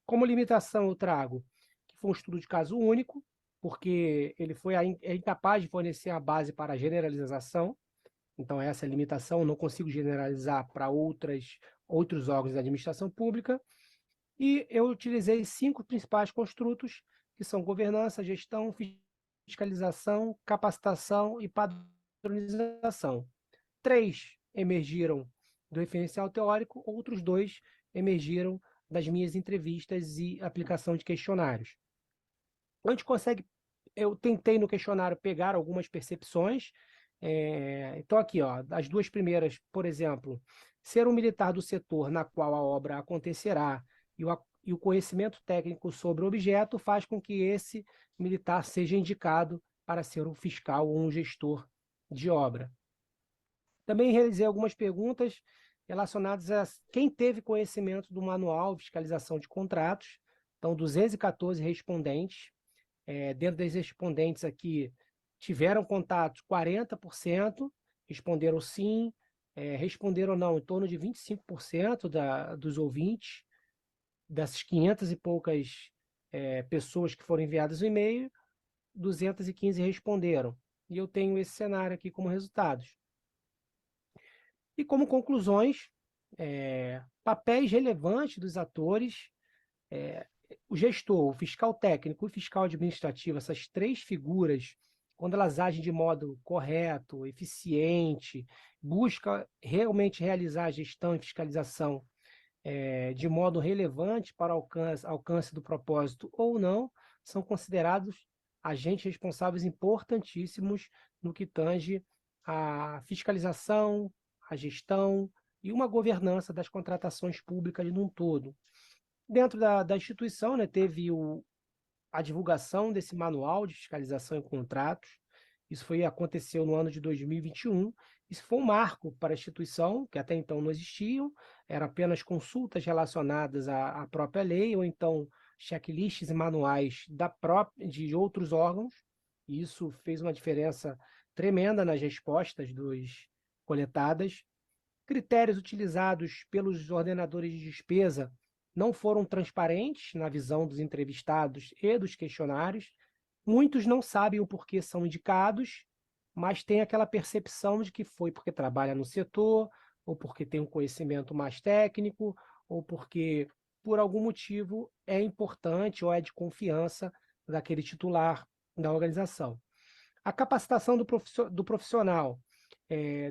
Como limitação, eu trago que foi um estudo de caso único, porque ele é incapaz de fornecer a base para a generalização. Então, essa é a limitação, eu não consigo generalizar para outros órgãos da administração pública. E eu utilizei 5 principais construtos, que são governança, gestão, fiscalização, capacitação e padronização. 3 emergiram do referencial teórico, outros 2 emergiram das minhas entrevistas e aplicação de questionários. Eu tentei no questionário pegar algumas percepções. Então aqui, as 2 primeiras, por exemplo, ser um militar do setor na qual a obra acontecerá e o conhecimento técnico sobre o objeto faz com que esse militar seja indicado para ser um fiscal ou um gestor de obra. Também realizei algumas perguntas relacionadas a quem teve conhecimento do Manual de Fiscalização de Contratos. Então, 214 respondentes. Dentro desses respondentes aqui, tiveram contato 40%, responderam sim, responderam não em torno de 25% dos ouvintes. Dessas 500 e poucas pessoas que foram enviadas o e-mail, 215 responderam. E eu tenho esse cenário aqui como resultados. E como conclusões, papéis relevantes dos atores. o gestor, o fiscal técnico e o fiscal administrativo, essas três figuras, quando elas agem de modo correto, eficiente, busca realmente realizar a gestão e fiscalização de modo relevante para alcance do propósito ou não, são considerados agentes responsáveis importantíssimos no que tange à fiscalização, à gestão e uma governança das contratações públicas num todo. Dentro da instituição, né, teve a divulgação desse manual de fiscalização em contratos. Isso aconteceu no ano de 2021. Isso foi um marco para a instituição, que até então não existiam, eram apenas consultas relacionadas à própria lei, ou então checklists e manuais de outros órgãos. E isso fez uma diferença tremenda nas respostas coletadas. Critérios utilizados pelos ordenadores de despesa não foram transparentes na visão dos entrevistados e dos questionários. Muitos não sabem o porquê são indicados, mas têm aquela percepção de que foi porque trabalha no setor, ou porque tem um conhecimento mais técnico, ou porque, por algum motivo, é importante ou é de confiança daquele titular da organização. A capacitação do profissional.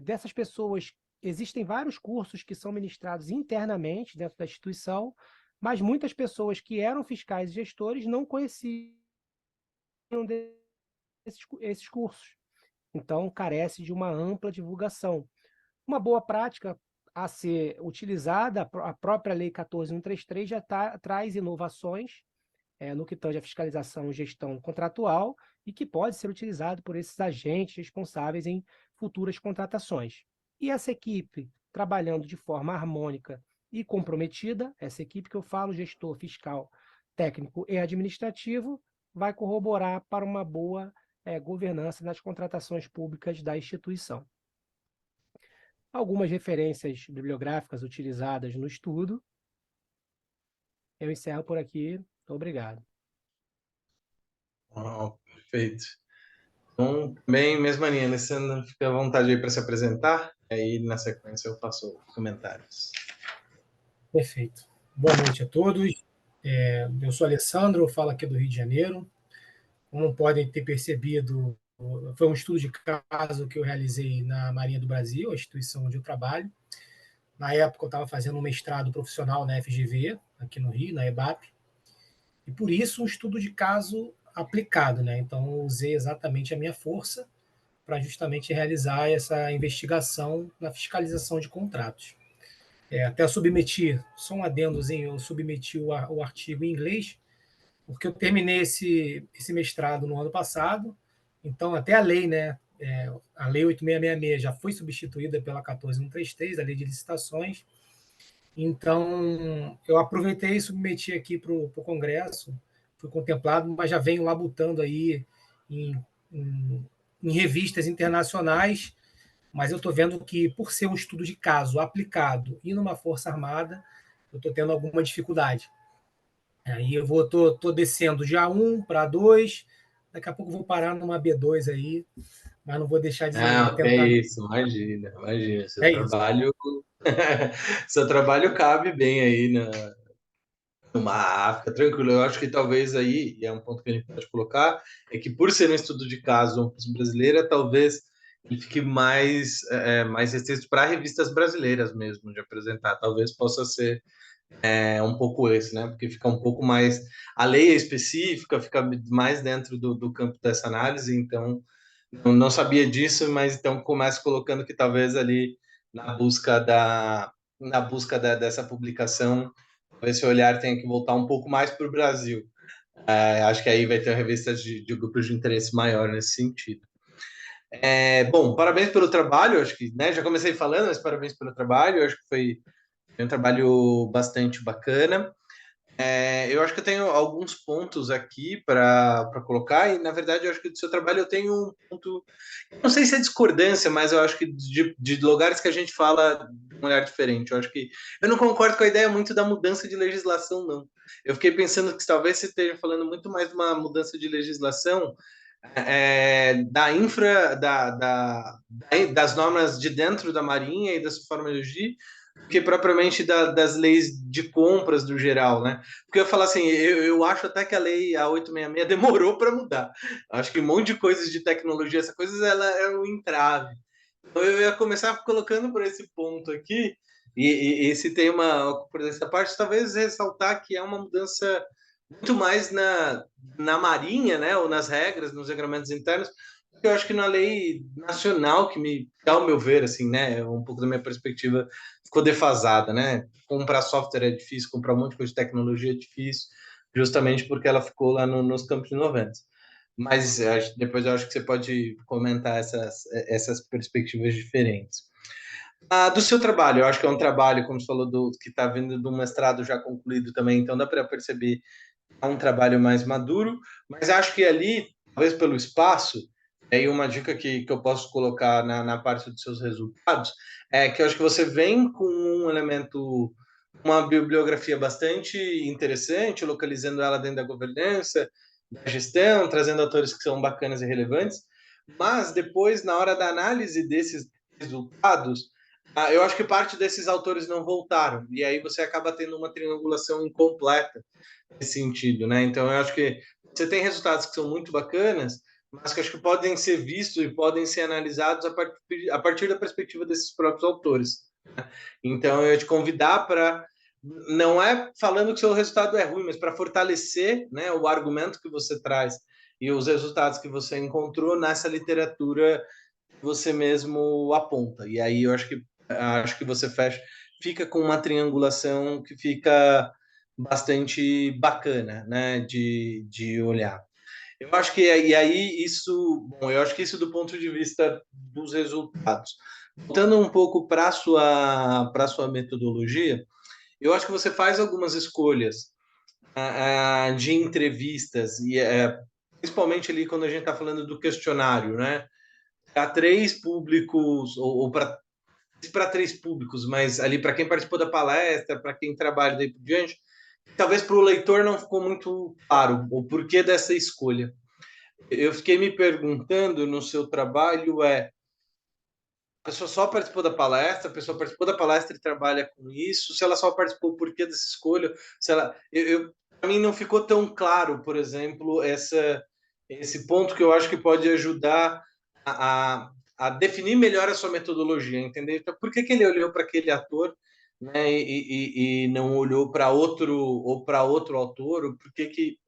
Dessas pessoas, existem vários cursos que são ministrados internamente dentro da instituição, mas muitas pessoas que eram fiscais e gestores não conheciam esses cursos. Então, carece de uma ampla divulgação. Uma boa prática a ser utilizada, a própria Lei 14.133 já traz inovações no que tange a fiscalização e gestão contratual e que pode ser utilizado por esses agentes responsáveis em futuras contratações. E essa equipe, trabalhando de forma harmônica e comprometida, essa equipe que eu falo, gestor, fiscal, técnico e administrativo, vai corroborar para uma boa governança nas contratações públicas da instituição. Algumas referências bibliográficas utilizadas no estudo. Eu encerro por aqui. Obrigado. Perfeito. Então, também, mesma linha, Alessandra, fica à vontade aí para se apresentar, e aí na sequência eu faço comentários. Perfeito. Boa noite a todos. Eu sou Alessandro, eu falo aqui do Rio de Janeiro. Como podem ter percebido, foi um estudo de caso que eu realizei na Marinha do Brasil, a instituição onde eu trabalho. Na época eu estava fazendo um mestrado profissional na FGV, aqui no Rio, na EBAP, e por isso um estudo de caso aplicado, né? Então eu usei exatamente a minha força para justamente realizar essa investigação na fiscalização de contratos. Até submeti, só um adendozinho, eu submeti o artigo em inglês, porque eu terminei esse mestrado no ano passado, então até a lei, né, a Lei 8666 já foi substituída pela 14.133, a Lei de Licitações, então eu aproveitei e submeti aqui para o Congresso, fui contemplado, mas já venho labutando aí em revistas internacionais, mas eu estou vendo que, por ser um estudo de caso aplicado e numa força armada, eu estou tendo alguma dificuldade. Aí eu estou descendo de A1 para A2, daqui a pouco eu vou parar numa B2 aí, mas não vou deixar de tentar. É isso, imagina. Seu trabalho cabe bem aí numa África, tranquilo. Eu acho que talvez aí, e é um ponto que a gente pode colocar, é que por ser um estudo de caso brasileira, talvez ele fique mais restrito para revistas brasileiras mesmo, de apresentar. Talvez possa ser um pouco esse, né? Porque fica um pouco mais... A lei é específica, fica mais dentro do campo dessa análise, então não sabia disso, mas então começo colocando que talvez ali na busca dessa publicação, esse olhar tenha que voltar um pouco mais para o Brasil. Acho que aí vai ter revistas de grupos de interesse maior nesse sentido. Bom, parabéns pelo trabalho, acho que, né, já comecei falando, mas parabéns pelo trabalho, acho que foi um trabalho bastante bacana. Eu acho que eu tenho alguns pontos aqui para colocar, e na verdade eu acho que do seu trabalho eu tenho um ponto, não sei se é discordância, mas eu acho que de lugares que a gente fala de um olhar diferente. Eu acho que eu não concordo com a ideia muito da mudança de legislação, não. Eu fiquei pensando que talvez você esteja falando muito mais de uma mudança de legislação da infra, das normas de dentro da Marinha e da sua forma de agir, que propriamente das leis de compras do geral, né? Porque eu falo assim, eu acho até que a lei a 866 demorou para mudar. Acho que um monte de coisas de tecnologia, essas coisas, ela é um entrave. Então eu ia começar colocando por esse ponto aqui, e se tem por essa parte, talvez ressaltar que é uma mudança muito mais na Marinha, né, ou nas regras, nos regulamentos internos, porque eu acho que na lei nacional, ao meu ver, assim, né, um pouco da minha perspectiva, ficou defasada, né? Comprar software é difícil, comprar um monte de coisa de tecnologia é difícil, justamente porque ela ficou lá nos campos de 90. Mas depois eu acho que você pode comentar essas perspectivas diferentes. Do seu trabalho, eu acho que é um trabalho, como você falou, que está vindo do mestrado já concluído também, então dá para perceber que é um trabalho mais maduro, mas acho que ali, talvez pelo espaço, aí uma dica que eu posso colocar na parte dos seus resultados, é que eu acho que você vem com um elemento, uma bibliografia bastante interessante, localizando ela dentro da governança, da gestão, trazendo autores que são bacanas e relevantes, mas depois, na hora da análise desses resultados, eu acho que parte desses autores não voltaram, e aí você acaba tendo uma triangulação incompleta nesse sentido, né? Então, eu acho que você tem resultados que são muito bacanas, mas que acho que podem ser vistos e podem ser analisados a partir da perspectiva desses próprios autores. Né? Então, eu ia te convidar para, não é falando que o seu resultado é ruim, mas para fortalecer, né, o argumento que você traz e os resultados que você encontrou nessa literatura que você mesmo aponta. E aí eu acho que você fica com uma triangulação que fica bastante bacana, né, de olhar. Eu acho que eu acho que isso do ponto de vista dos resultados. Voltando um pouco para a sua metodologia, eu acho que você faz algumas escolhas de entrevistas, principalmente ali quando a gente está falando do questionário, né? Para 3 públicos, ou para 3 públicos, mas ali para quem participou da palestra, para quem trabalha daí por diante, talvez para o leitor não ficou muito claro o porquê dessa escolha. Eu fiquei me perguntando no seu trabalho a pessoa só participou da palestra, a pessoa participou da palestra e trabalha com isso, se ela só participou, o porquê dessa escolha, se ela... Para mim não ficou tão claro, por exemplo, esse ponto que eu acho que pode ajudar a definir melhor a sua metodologia, entender então, por que ele olhou para aquele ator, né, e não olhou para outro autor, ou por que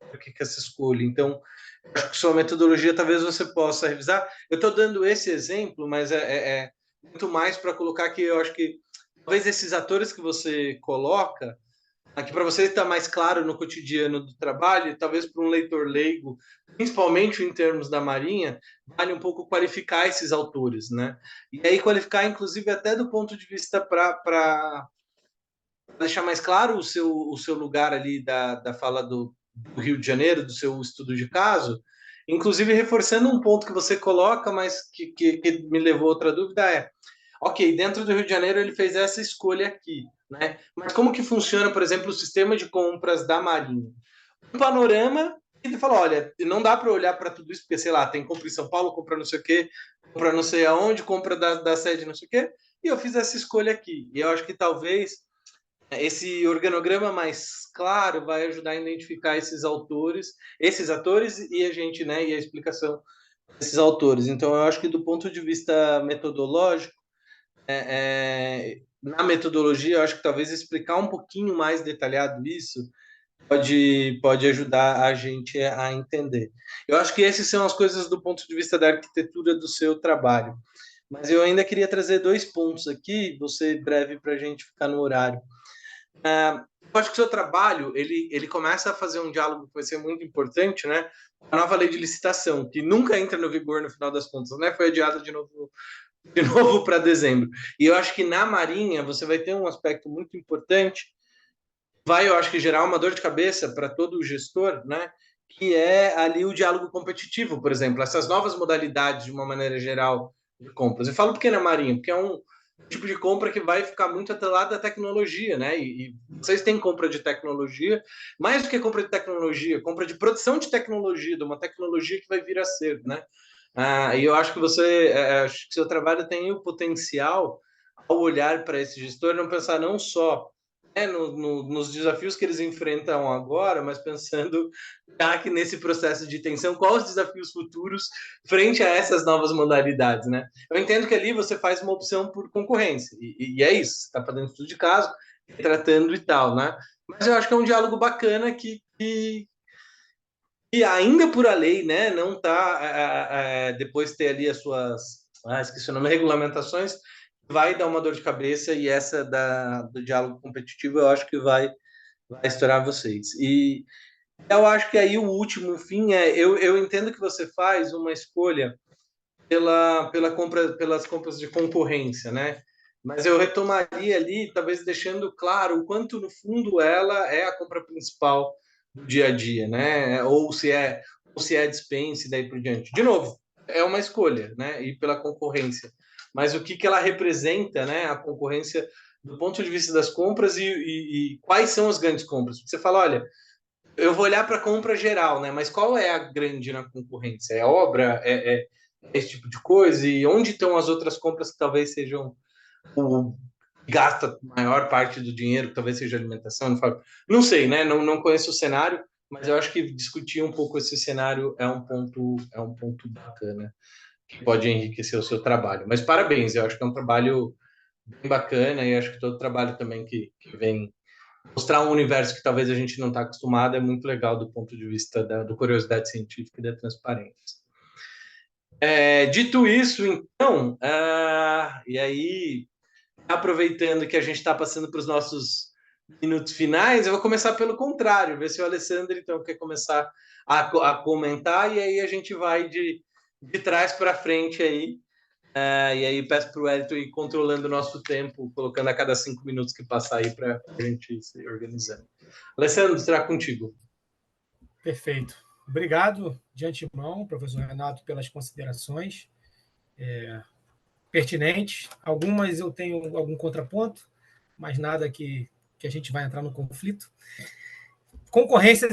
essa escolha. Então, acho que sua metodologia talvez você possa revisar. Eu estou dando esse exemplo, mas é muito mais para colocar que eu acho que talvez esses atores que você coloca, aqui para você estar mais claro no cotidiano do trabalho, talvez para um leitor leigo, principalmente em termos da Marinha, vale um pouco qualificar esses autores, né? E aí qualificar, inclusive, até do ponto de vista para deixar mais claro o seu lugar ali da fala do Rio de Janeiro, do seu estudo de caso, inclusive reforçando um ponto que você coloca, mas que me levou a outra dúvida ok, dentro do Rio de Janeiro ele fez essa escolha aqui, né? Mas como que funciona, por exemplo, o sistema de compras da Marinha? Um panorama, ele fala, olha, não dá para olhar para tudo isso, porque, sei lá, tem compra em São Paulo, compra não sei o quê, compra não sei aonde, compra da sede não sei o quê, e eu fiz essa escolha aqui. E eu acho que talvez esse organograma mais claro vai ajudar a identificar esses atores e a gente, né, e a explicação desses autores. Então, eu acho que do ponto de vista metodológico, na metodologia, eu acho que talvez explicar um pouquinho mais detalhado isso pode ajudar a gente a entender. Eu acho que essas são as coisas do ponto de vista da arquitetura do seu trabalho. Mas eu ainda queria trazer 2 pontos aqui, você breve para a gente ficar no horário. Eu acho que o seu trabalho ele começa a fazer um diálogo que vai ser muito importante, né? A nova lei de licitação, que nunca entra no vigor no final das contas, né? Foi adiada de novo para dezembro. E eu acho que na Marinha você vai ter um aspecto muito importante, eu acho que gerar uma dor de cabeça para todo o gestor, né? Que é ali o diálogo competitivo, por exemplo, essas novas modalidades de uma maneira geral de compras. Eu falo por que na Marinha? Porque é um tipo de compra que vai ficar muito atrelado à tecnologia, né? E vocês têm compra de tecnologia, mais do que compra de tecnologia, compra de produção de tecnologia, de uma tecnologia que vai vir a ser, né? E eu acho que acho que seu trabalho tem o potencial ao olhar para esse gestor, não pensar não só, né, nos desafios que eles enfrentam agora, mas pensando já que nesse processo de tensão, quais os desafios futuros frente a essas novas modalidades, né? Eu entendo que ali você faz uma opção por concorrência, e é isso, você está fazendo estudo de caso, tratando e tal, né? Mas eu acho que é um diálogo bacana que ainda por a lei, né, não está, depois ter ali as suas, esqueci o nome, regulamentações, vai dar uma dor de cabeça, e essa do diálogo competitivo eu acho que vai estourar vocês. E eu acho que aí o último fim eu entendo que você faz uma escolha pelas compras de concorrência, né? Mas eu retomaria ali, talvez deixando claro o quanto, no fundo, ela é a compra principal do dia a dia, né? Ou se é dispense, daí por diante. De novo, é uma escolha, né? E pela concorrência. Mas o que ela representa, né? A concorrência do ponto de vista das compras e quais são as grandes compras. Você fala, olha, eu vou olhar para a compra geral, né? Mas qual é a grande na concorrência? É obra? É esse tipo de coisa? E onde estão as outras compras que talvez sejam o gasta maior parte do dinheiro, que talvez seja alimentação? Não sei, né? Não conheço o cenário, mas eu acho que discutir um pouco esse cenário é um ponto bacana, que pode enriquecer o seu trabalho. Mas parabéns, eu acho que é um trabalho bem bacana, e acho que todo trabalho também que vem mostrar um universo que talvez a gente não está acostumado é muito legal do ponto de vista do curiosidade científica e da transparência. Dito isso, então, e aí, aproveitando que a gente está passando para os nossos minutos finais, eu vou começar pelo contrário, ver se o Alessandro, então, quer começar a comentar, e aí a gente vai de trás para frente aí. E aí peço para o Wellington ir controlando o nosso tempo, colocando a cada 5 minutos que passar aí para a gente se organizando. Alessandro, será contigo. Perfeito. Obrigado de antemão, professor Renato, pelas considerações pertinentes. Algumas eu tenho algum contraponto, mas nada que a gente vai entrar no conflito. Concorrência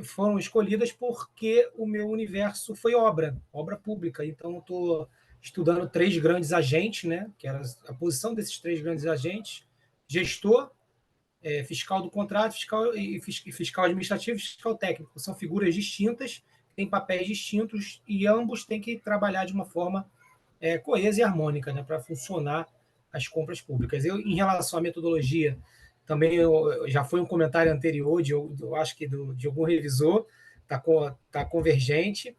foram escolhidas porque o meu universo foi obra pública. Então, eu estou estudando 3 grandes agentes, né? Que era a posição desses 3 grandes agentes: gestor, fiscal do contrato, fiscal administrativo e fiscal técnico. São figuras distintas, têm papéis distintos, e ambos têm que trabalhar de uma forma coesa e harmônica, né, para funcionar as compras públicas. Em relação à metodologia, também já foi um comentário anterior, eu acho que de algum revisor, está convergente.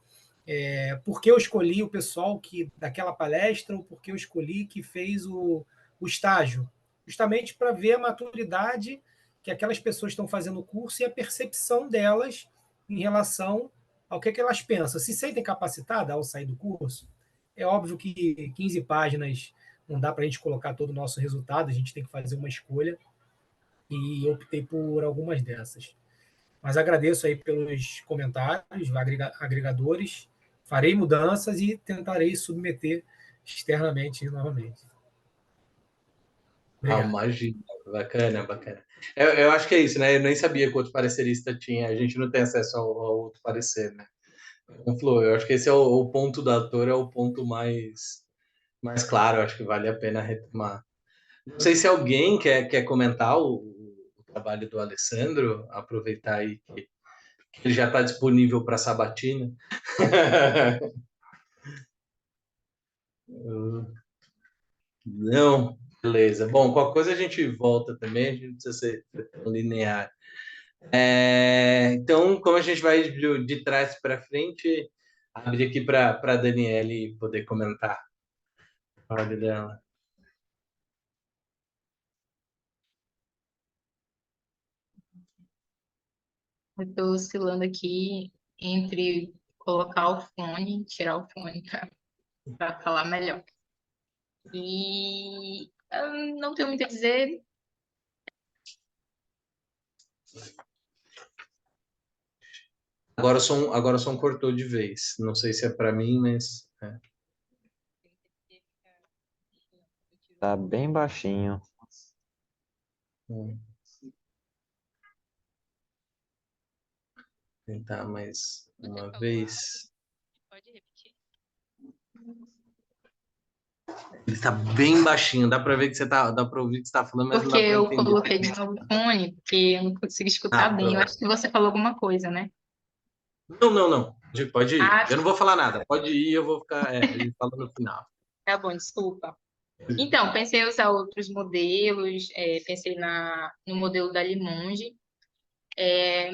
Por que eu escolhi o pessoal daquela palestra, ou por que eu escolhi que fez o estágio? Justamente para ver a maturidade que aquelas pessoas estão fazendo o curso e a percepção delas em relação ao que elas pensam. Se sentem capacitadas ao sair do curso? É óbvio que 15 páginas não dá para a gente colocar todo o nosso resultado, a gente tem que fazer uma escolha, e eu optei por algumas dessas. Mas agradeço aí pelos comentários, agregadores, farei mudanças e tentarei submeter externamente novamente. Obrigado. Imagina, bacana, bacana. Eu acho que é isso, né? Eu nem sabia quanto parecerista tinha, a gente não tem acesso ao outro parecer, né? Então, Flor, eu acho que esse é o ponto da autora, é o ponto mais claro, eu acho que vale a pena retomar. Não sei se alguém quer comentar o trabalho do Alessandro, aproveitar aí que ele já está disponível para sabatina. Não, beleza. Bom, qualquer coisa a gente volta também, a gente não precisa ser tão linear. Então, como a gente vai de trás para frente, abrir aqui para a Daniele poder comentar. Olha dela. Eu estou oscilando aqui entre colocar o fone, tirar o fone para falar melhor. E eu não tenho muito a dizer. Agora o som cortou de vez. Não sei se é para mim, mas. Tá bem baixinho. Tentar mais uma vez. Pode repetir? Ele está bem baixinho, dá para ver que dá para ouvir que você está falando, mas não Porque dá para eu entender. coloquei de novo o fone, porque eu não consigo escutar Ah, bem. Eu pronto. acho que você falou alguma coisa, né? Não, não, não. Pode ir. Ah, Eu não vou falar nada. Pode ir, eu vou ficar. A gente fala no final. tá bom, desculpa. Então, pensei em usar outros modelos, pensei no modelo da Limonge,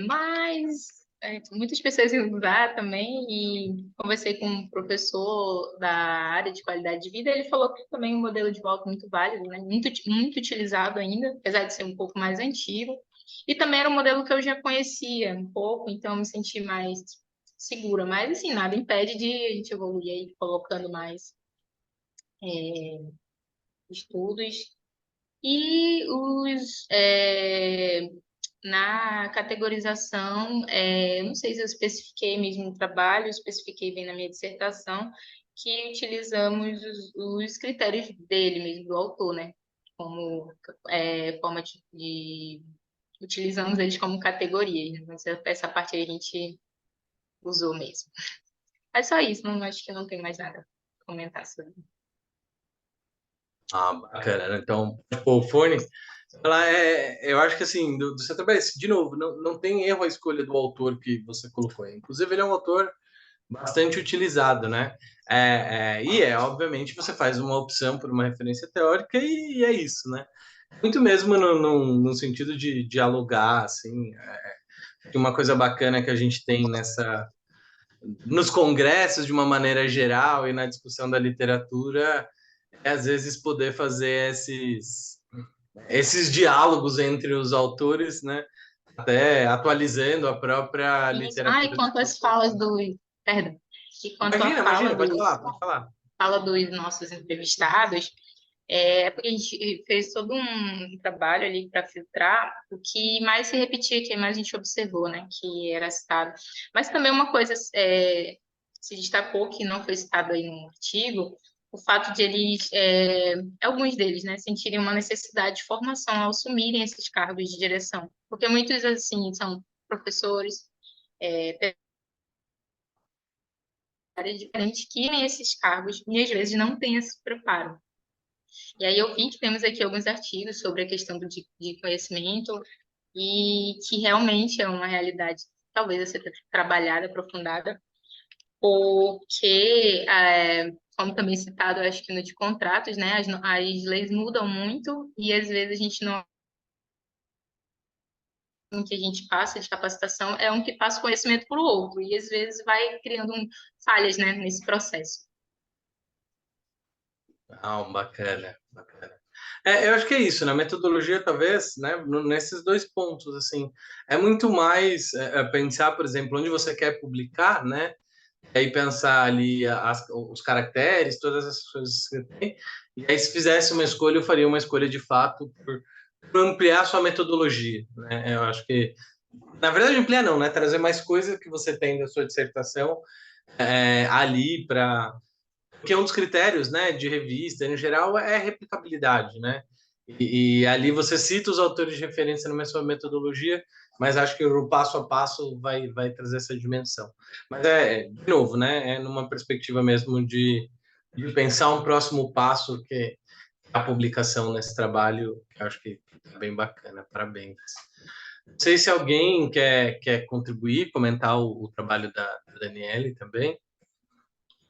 mas muitas pessoas iam usar também, e conversei com um professor da área de qualidade de vida, ele falou que também é um modelo de volta muito válido, né? Muito utilizado ainda, apesar de ser um pouco mais antigo, e também era um modelo que eu já conhecia um pouco, então eu me senti mais segura, mas assim, nada impede de a gente evoluir aí, colocando mais estudos. E na categorização, eu não sei se eu especifiquei mesmo no trabalho, eu especifiquei bem na minha dissertação, que utilizamos os critérios dele mesmo, do autor, né? Como forma utilizamos eles como categorias, né? Mas essa parte aí a gente usou mesmo. É só isso, não acho que não tem mais nada a comentar sobre. Ah, bacana, né? Então, o fone, eu acho que assim, do seu trabalho, de novo, não tem erro a escolha do autor que você colocou. Inclusive, ele é um autor bastante utilizado, né? Obviamente, você faz uma opção por uma referência teórica e é isso, né? Muito mesmo no sentido de dialogar, assim. Uma coisa bacana que a gente tem nos congressos, de uma maneira geral, e na discussão da literatura, é às vezes poder fazer esses diálogos entre os autores, né? Até atualizando a própria Isso. Ah, e literatura. quanto às falas do... Perdão. E quanto à Imagina, pode falar, pode falar. fala dos nossos entrevistados, porque a gente fez todo um trabalho ali para filtrar o que mais se repetia, que mais a gente observou, né, que era citado. Mas também uma coisa se destacou que não foi citado aí no artigo, o fato de eles, alguns deles, né, sentirem uma necessidade de formação ao assumirem esses cargos de direção, porque muitos, assim, são professores, áreas diferentes que têm esses cargos e às vezes não têm esse preparo. E aí eu vi que temos aqui alguns artigos sobre a questão de conhecimento e que realmente é uma realidade talvez a ser trabalhada, aprofundada, porque, como também citado, eu acho que no de contratos, né, as leis mudam muito e às vezes a gente não um que a gente passa de capacitação é um que passa o conhecimento para o outro e às vezes vai criando falhas, né, nesse processo. Ah, bacana, bacana. Eu acho que é isso, na metodologia, talvez, né, nesses dois pontos, assim, é muito mais pensar, por exemplo, onde você quer publicar, né, e aí pensar ali os caracteres, todas essas coisas que você tem, e aí se fizesse uma escolha, eu faria uma escolha de fato por ampliar sua metodologia, né, eu acho que, na verdade, ampliar não, né, trazer mais coisas que você tem da sua dissertação ali para porque um dos critérios, né, de revista, em geral, é a replicabilidade, né? E ali você cita os autores de referência na sua metodologia, mas acho que o passo a passo vai trazer essa dimensão. Mas de novo, né, é numa perspectiva mesmo de pensar um próximo passo, que é a publicação nesse trabalho, que eu acho que é bem bacana. Parabéns. Não sei se alguém quer contribuir, comentar o trabalho da Daniele também.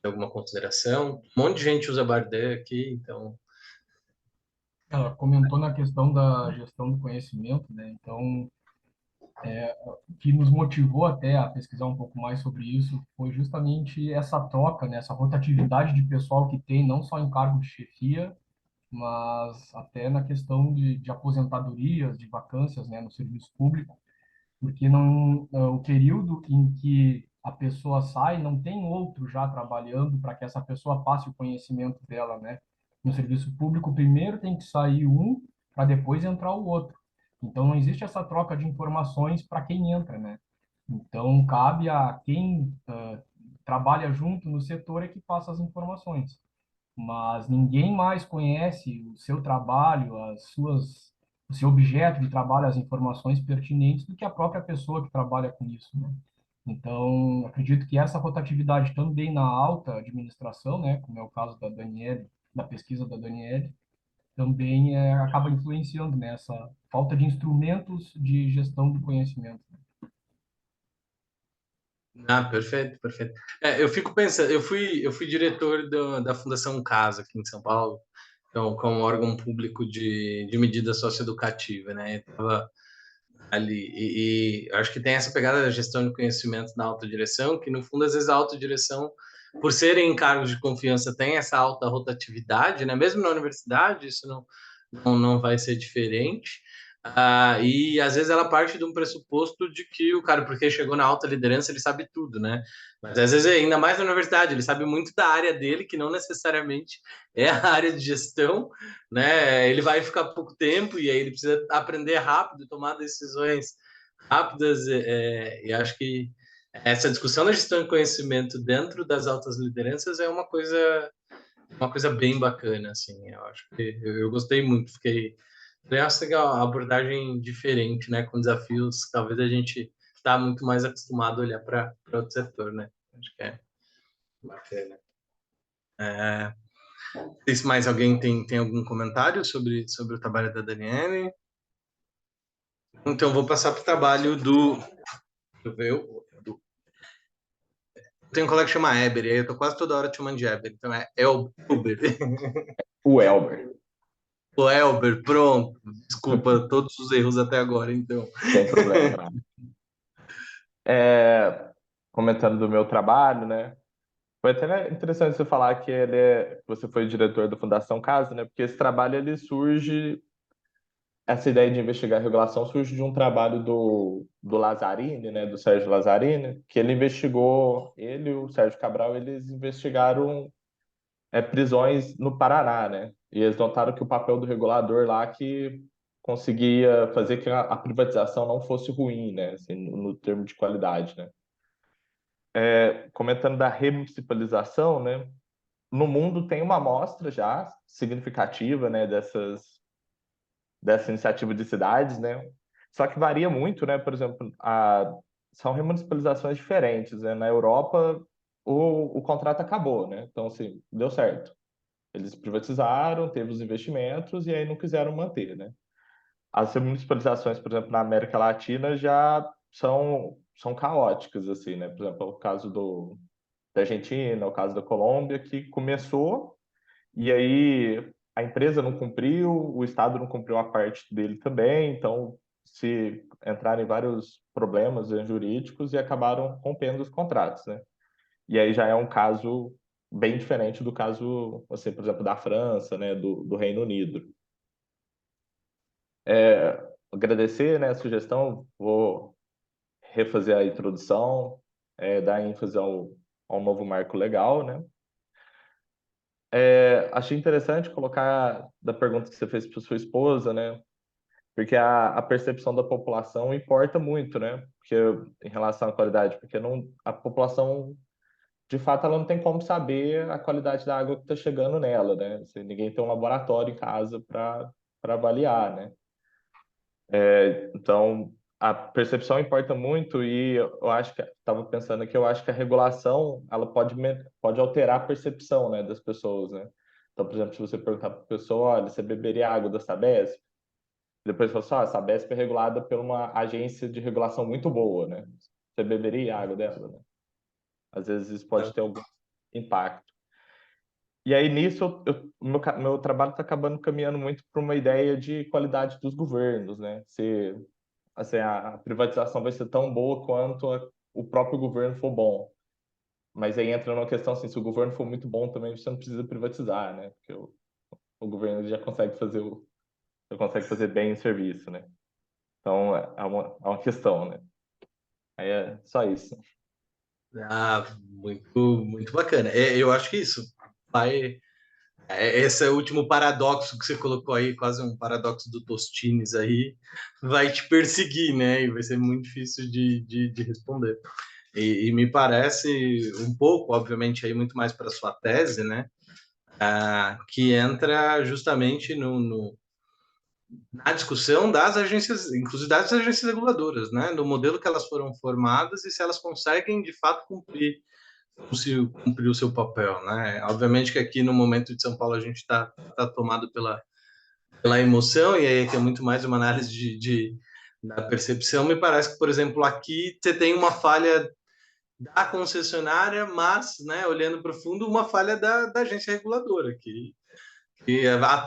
Alguma consideração? Um monte de gente usa Bardet aqui, então. Ela comentou na questão da gestão do conhecimento, né? Então, o que nos motivou até a pesquisar um pouco mais sobre isso foi justamente essa troca, né? Essa rotatividade de pessoal que tem, não só em cargo de chefia, mas até na questão de aposentadorias, de vacâncias, né, no serviço público, porque não, o período em que a pessoa sai, não tem outro já trabalhando para que essa pessoa passe o conhecimento dela, né? No serviço público, primeiro tem que sair um para depois entrar o outro. Então, não existe essa troca de informações para quem entra, né? Então, cabe a quem trabalha junto no setor é que passa as informações. Mas ninguém mais conhece o seu trabalho, o seu objeto de trabalho, as informações pertinentes do que a própria pessoa que trabalha com isso, né? Então, acredito que essa rotatividade também na alta administração, né, como é o caso da Daniele da pesquisa da Daniele, também acaba influenciando nessa falta de instrumentos de gestão do conhecimento. Perfeito, perfeito. Eu fico pensando, eu fui diretor da Fundação Casa aqui em São Paulo, então, como órgão público de medida socioeducativa, né? Eu tava ali, e acho que tem essa pegada da gestão de conhecimento na alta direção, que no fundo, às vezes, a alta direção, por serem cargos de confiança, tem essa alta rotatividade, né? Mesmo na universidade, isso não vai ser diferente. E às vezes ela parte de um pressuposto de que o cara, porque chegou na alta liderança, ele sabe tudo, né? Mas às vezes, ainda mais na universidade, ele sabe muito da área dele, que não necessariamente é a área de gestão, né? Ele vai ficar pouco tempo e aí ele precisa aprender rápido, tomar decisões rápidas. E acho que essa discussão da gestão de conhecimento dentro das altas lideranças é uma coisa bem bacana, assim. Eu acho que eu gostei muito, nossa, legal, uma abordagem diferente, né? Com desafios, talvez a gente está muito mais acostumado a olhar para outro setor, né? Acho que é bacana. Não sei se mais alguém tem algum comentário sobre o trabalho da Daniele. Então, vou passar para o trabalho tem um colega que chama Eber, e aí eu tô quase toda hora te chamando de Eber, então é Elber. O Elber. O Elber, pronto. Desculpa todos os erros até agora, então. Sem problema. Comentando do meu trabalho, né? Foi até interessante você falar que você foi diretor da Fundação Casa, né? Porque esse trabalho ele surge, essa ideia de investigar a regulação surge de um trabalho do Lazzarini, né? Do Sérgio Lazzarini, que ele investigou, ele e o Sérgio Cabral, eles investigaram prisões no Paraná, né? E eles notaram que o papel do regulador lá que conseguia fazer que a privatização não fosse ruim, né? Assim, no termo de qualidade, né? Comentando da remunicipalização, né? No mundo tem uma amostra já significativa, né? Dessa iniciativa de cidades, né? Só que varia muito, né? Por exemplo, são remunicipalizações diferentes, né? Na Europa, o contrato acabou, né? Então, assim, deu certo. Eles privatizaram, teve os investimentos e aí não quiseram manter, né? As municipalizações, por exemplo, na América Latina já são caóticas, assim, né? Por exemplo, o caso da Argentina, o caso da Colômbia, que começou e aí a empresa não cumpriu, o Estado não cumpriu a parte dele também, então se entraram em vários problemas jurídicos e acabaram rompendo os contratos, né? E aí já é um caso bem diferente do caso, assim, por exemplo, da França, né, do Reino Unido. Agradecer, né, a sugestão, vou refazer a introdução, dar ênfase ao novo marco legal, né? Achei interessante colocar da pergunta que você fez para sua esposa, né? Porque a percepção da população importa muito, né? Porque em relação à qualidade, porque não, a população de fato, ela não tem como saber a qualidade da água que está chegando nela, né? Assim, ninguém tem um laboratório em casa para avaliar, né? Então, a percepção importa muito e eu acho que estava pensando aqui, eu acho que a regulação ela pode alterar a percepção, né, das pessoas, né? Então, por exemplo, se você perguntar para a pessoa, olha, você beberia água da Sabesp? Depois fala assim, a Sabesp é regulada por uma agência de regulação muito boa, né? Você beberia água dela, né? Às vezes isso pode ter algum impacto. E aí, nisso, meu trabalho está acabando caminhando muito para uma ideia de qualidade dos governos, né? Se assim, a privatização vai ser tão boa quanto o próprio governo for bom. Mas aí entra numa questão assim, se o governo for muito bom também, você não precisa privatizar, né? Porque o governo já consegue fazer bem o serviço, né? Então, é uma questão, né? Aí é só isso. Muito, muito bacana. Eu acho que isso vai. Esse último paradoxo que você colocou aí, quase um paradoxo do Tostines aí, vai te perseguir, né? E vai ser muito difícil de responder. E me parece um pouco, obviamente, aí muito mais para sua tese, né? Que entra justamente na discussão das agências, inclusive das agências reguladoras, né? No modelo que elas foram formadas e se elas conseguem, de fato, cumprir conseguiu cumprir o seu papel, né? Obviamente que aqui no momento de São Paulo a gente está tomado pela emoção, e aí que é muito mais uma análise da percepção. Me parece que, por exemplo, aqui você tem uma falha da concessionária, mas, né, olhando para o fundo, uma falha da agência reguladora,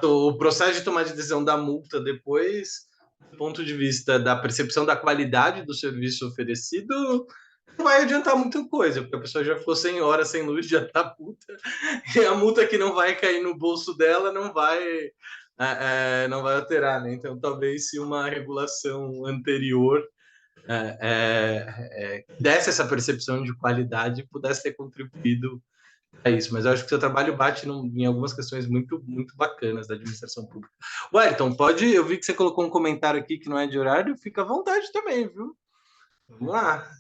o processo de tomar de decisão da multa depois, do ponto de vista da percepção da qualidade do serviço oferecido, não vai adiantar muita coisa, porque a pessoa já ficou 100 horas sem luz, já tá puta, e a multa que não vai cair no bolso dela não vai alterar, né? Então, talvez se uma regulação anterior desse essa percepção de qualidade, pudesse ter contribuído a isso. Mas eu acho que o seu trabalho bate em algumas questões muito, muito bacanas da administração pública. Wellington, eu vi que você colocou um comentário aqui que não é de horário, fica à vontade também, viu? Vamos lá.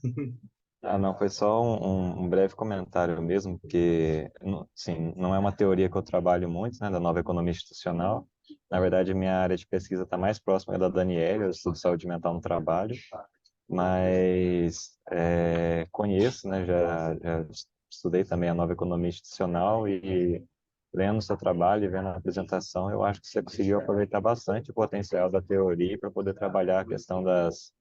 Não, foi só um breve comentário mesmo, porque, sim, não é uma teoria que eu trabalho muito, né, da nova economia institucional. Na verdade, minha área de pesquisa está mais próxima da Daniela, eu estudo saúde mental no trabalho, mas conheço, né, já estudei também a nova economia institucional e lendo o seu trabalho e vendo a apresentação, eu acho que você conseguiu aproveitar bastante o potencial da teoria para poder trabalhar a questão das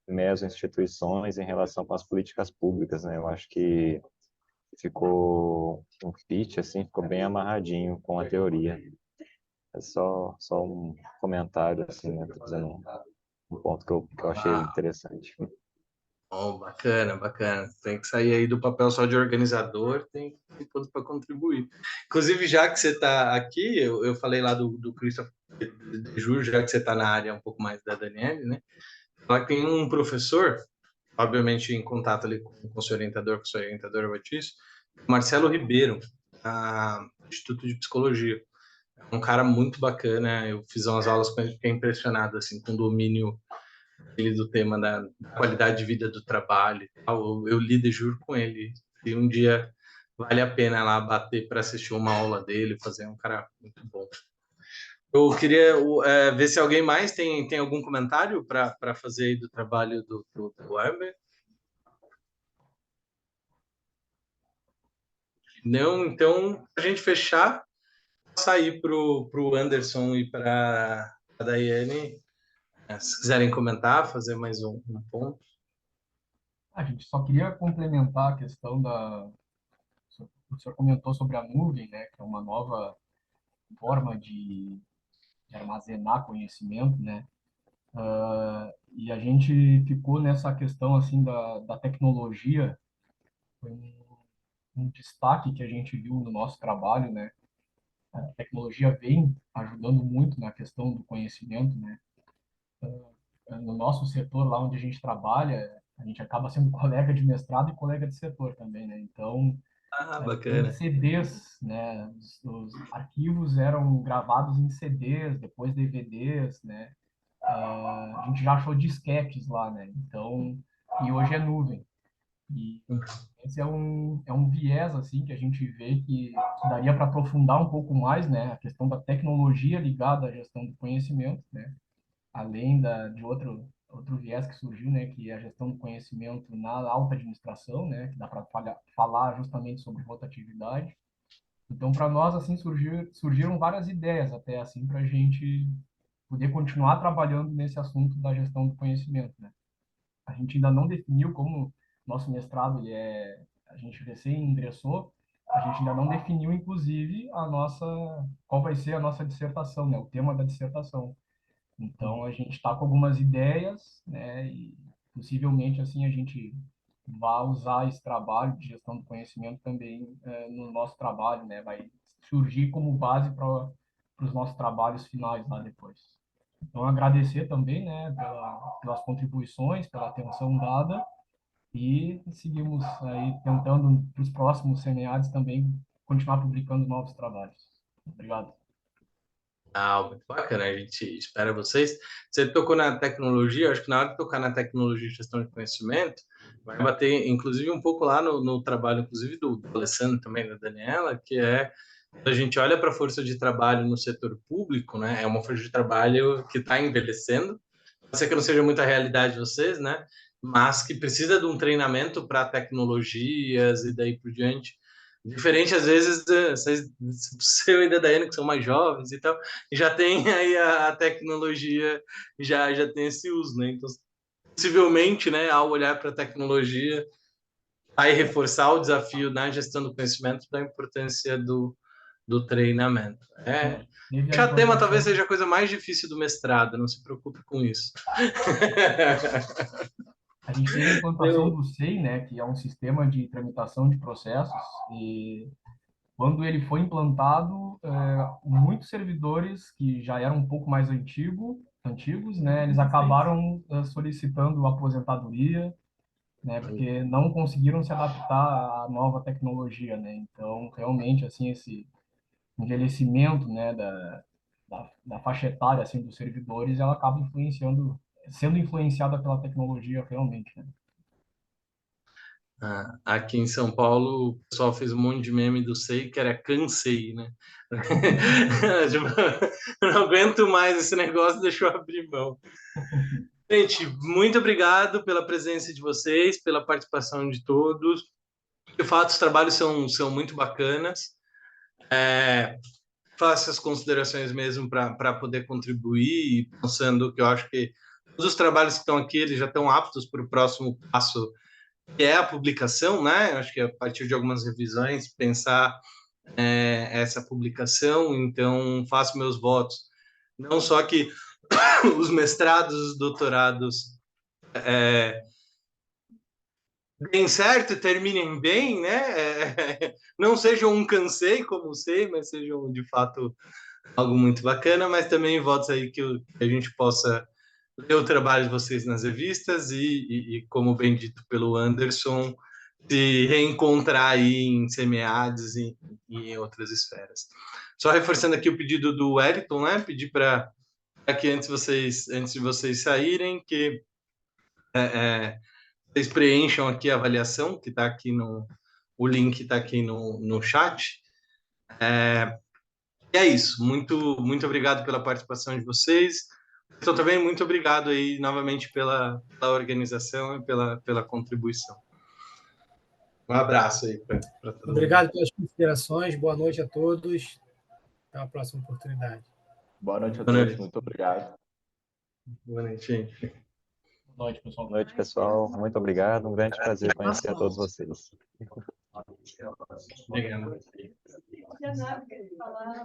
meso-instituições em relação com as políticas públicas, né? Eu acho que ficou um fit, assim, ficou bem amarradinho com a teoria. É só um comentário, assim, né? Tô fazendo um ponto que eu achei interessante. Bom, bacana. Tem que sair aí do papel só de organizador, tem pontos para contribuir. Inclusive, já que você está aqui, eu falei lá do Christopher de Júlio, já que você está na área um pouco mais da Daniele, né? Lá tem um professor, obviamente em contato ali com o seu orientador, Batista, Marcelo Ribeiro, do Instituto de Psicologia. É um cara muito bacana, eu fiz umas aulas com ele, fiquei impressionado assim, com o domínio dele do tema da qualidade de vida do trabalho e tal. Eu li de juro com ele, e um dia vale a pena lá bater para assistir uma aula dele, fazer um cara muito bom. Eu queria ver se alguém mais tem algum comentário para fazer aí do trabalho do Weber. Não, então, a gente fechar, sair para o Anderson e para a Daiane, se quiserem comentar, fazer mais um ponto. A gente só queria complementar a questão o senhor comentou sobre a nuvem, né, que é uma nova forma de armazenar conhecimento, né? E a gente ficou nessa questão assim da tecnologia, foi um destaque que a gente viu no nosso trabalho, né? A tecnologia vem ajudando muito na questão do conhecimento, né? No nosso setor, lá onde a gente trabalha, a gente acaba sendo colega de mestrado e colega de setor também, né? Então, bacana. CDs, né? Os arquivos eram gravados em CDs, depois DVDs, né? A gente já achou disquetes lá, né? Então, e hoje é nuvem. E esse é um viés, assim, que a gente vê que daria para aprofundar um pouco mais, né? A questão da tecnologia ligada à gestão do conhecimento, né? Além de outro viés que surgiu, né? Que é a gestão do conhecimento na alta administração, né? Que dá para falar justamente sobre rotatividade. Então, para nós, assim, surgiram várias ideias até, assim, para a gente poder continuar trabalhando nesse assunto da gestão do conhecimento, né? A gente ainda não definiu como nosso mestrado a gente recém ingressou, a gente ainda não definiu, inclusive, qual vai ser a nossa dissertação, né? O tema da dissertação. Então, a gente está com algumas ideias, né? E possivelmente, assim, a gente vai usar esse trabalho de gestão do conhecimento também no nosso trabalho, né? Vai surgir como base para os nossos trabalhos finais lá depois. Então, agradecer também, né, pelas contribuições, pela atenção dada e seguimos aí tentando, para os próximos seminários também, continuar publicando novos trabalhos. Obrigado. Muito bacana, a gente espera vocês. Você tocou na tecnologia, acho que na hora de tocar na tecnologia de gestão de conhecimento, vai bater, inclusive, um pouco lá no trabalho, inclusive, do Alessandro também, da Daniela, que é a gente olha para a força de trabalho no setor público, né? É uma força de trabalho que está envelhecendo. Pode ser que não seja muita realidade de vocês, né? mas que precisa de um treinamento para tecnologias e daí por diante. Diferente, às vezes, vocês, seu e da Daiane, que são mais jovens e tal, já tem aí a tecnologia, já tem esse uso, né? Então, possivelmente, né, ao olhar para a tecnologia, vai reforçar o desafio na gestão do conhecimento da importância do treinamento. Teve a O tema talvez implantação, seja a coisa mais difícil do mestrado, não se preocupe com isso. a gente teve a implantação do SEI, né, que é um sistema de tramitação de processos, e quando ele foi implantado, muitos servidores que já eram um pouco mais antigos, né, eles acabaram solicitando aposentadoria, né, porque não conseguiram se adaptar à nova tecnologia, né. Então, realmente, assim, esse envelhecimento, né, da faixa etária, assim, dos servidores, ela acaba sendo influenciada pela tecnologia, realmente, né. Aqui em São Paulo, o pessoal fez um monte de meme do SEI, que era cansei, né? Tipo, não aguento mais esse negócio, deixa eu abrir mão. Gente, muito obrigado pela presença de vocês, pela participação de todos. De fato, os trabalhos são muito bacanas. Faço as considerações mesmo para poder contribuir, e pensando que eu acho que todos os trabalhos que estão aqui, eles já estão aptos para o próximo passo, que é a publicação, né? Acho que a partir de algumas revisões, pensar essa publicação. Então, faço meus votos. Não só que os mestrados, os doutorados deem certo e terminem bem, né? Não sejam um cansei, como sei, mas sejam, de fato, algo muito bacana, mas também votos aí que a gente possa ler o trabalho de vocês nas revistas e como bem dito pelo Anderson, se reencontrar aí em SEMEADES e em outras esferas. Só reforçando aqui o pedido do Wellington, né? Pedir para que antes de vocês saírem, que vocês preencham aqui a avaliação, que está aqui o link está aqui no chat. E é isso. Muito obrigado pela participação de vocês. Então, também muito obrigado aí novamente pela organização e pela contribuição. Um abraço aí para todo mundo. Obrigado pelas considerações. Boa noite a todos. Até a próxima oportunidade. Boa noite a todos. Muito obrigado. Boa noite, gente. Boa noite, pessoal. Boa noite, pessoal. Muito obrigado. Um grande prazer conhecer a todos vocês. Obrigado. Falar.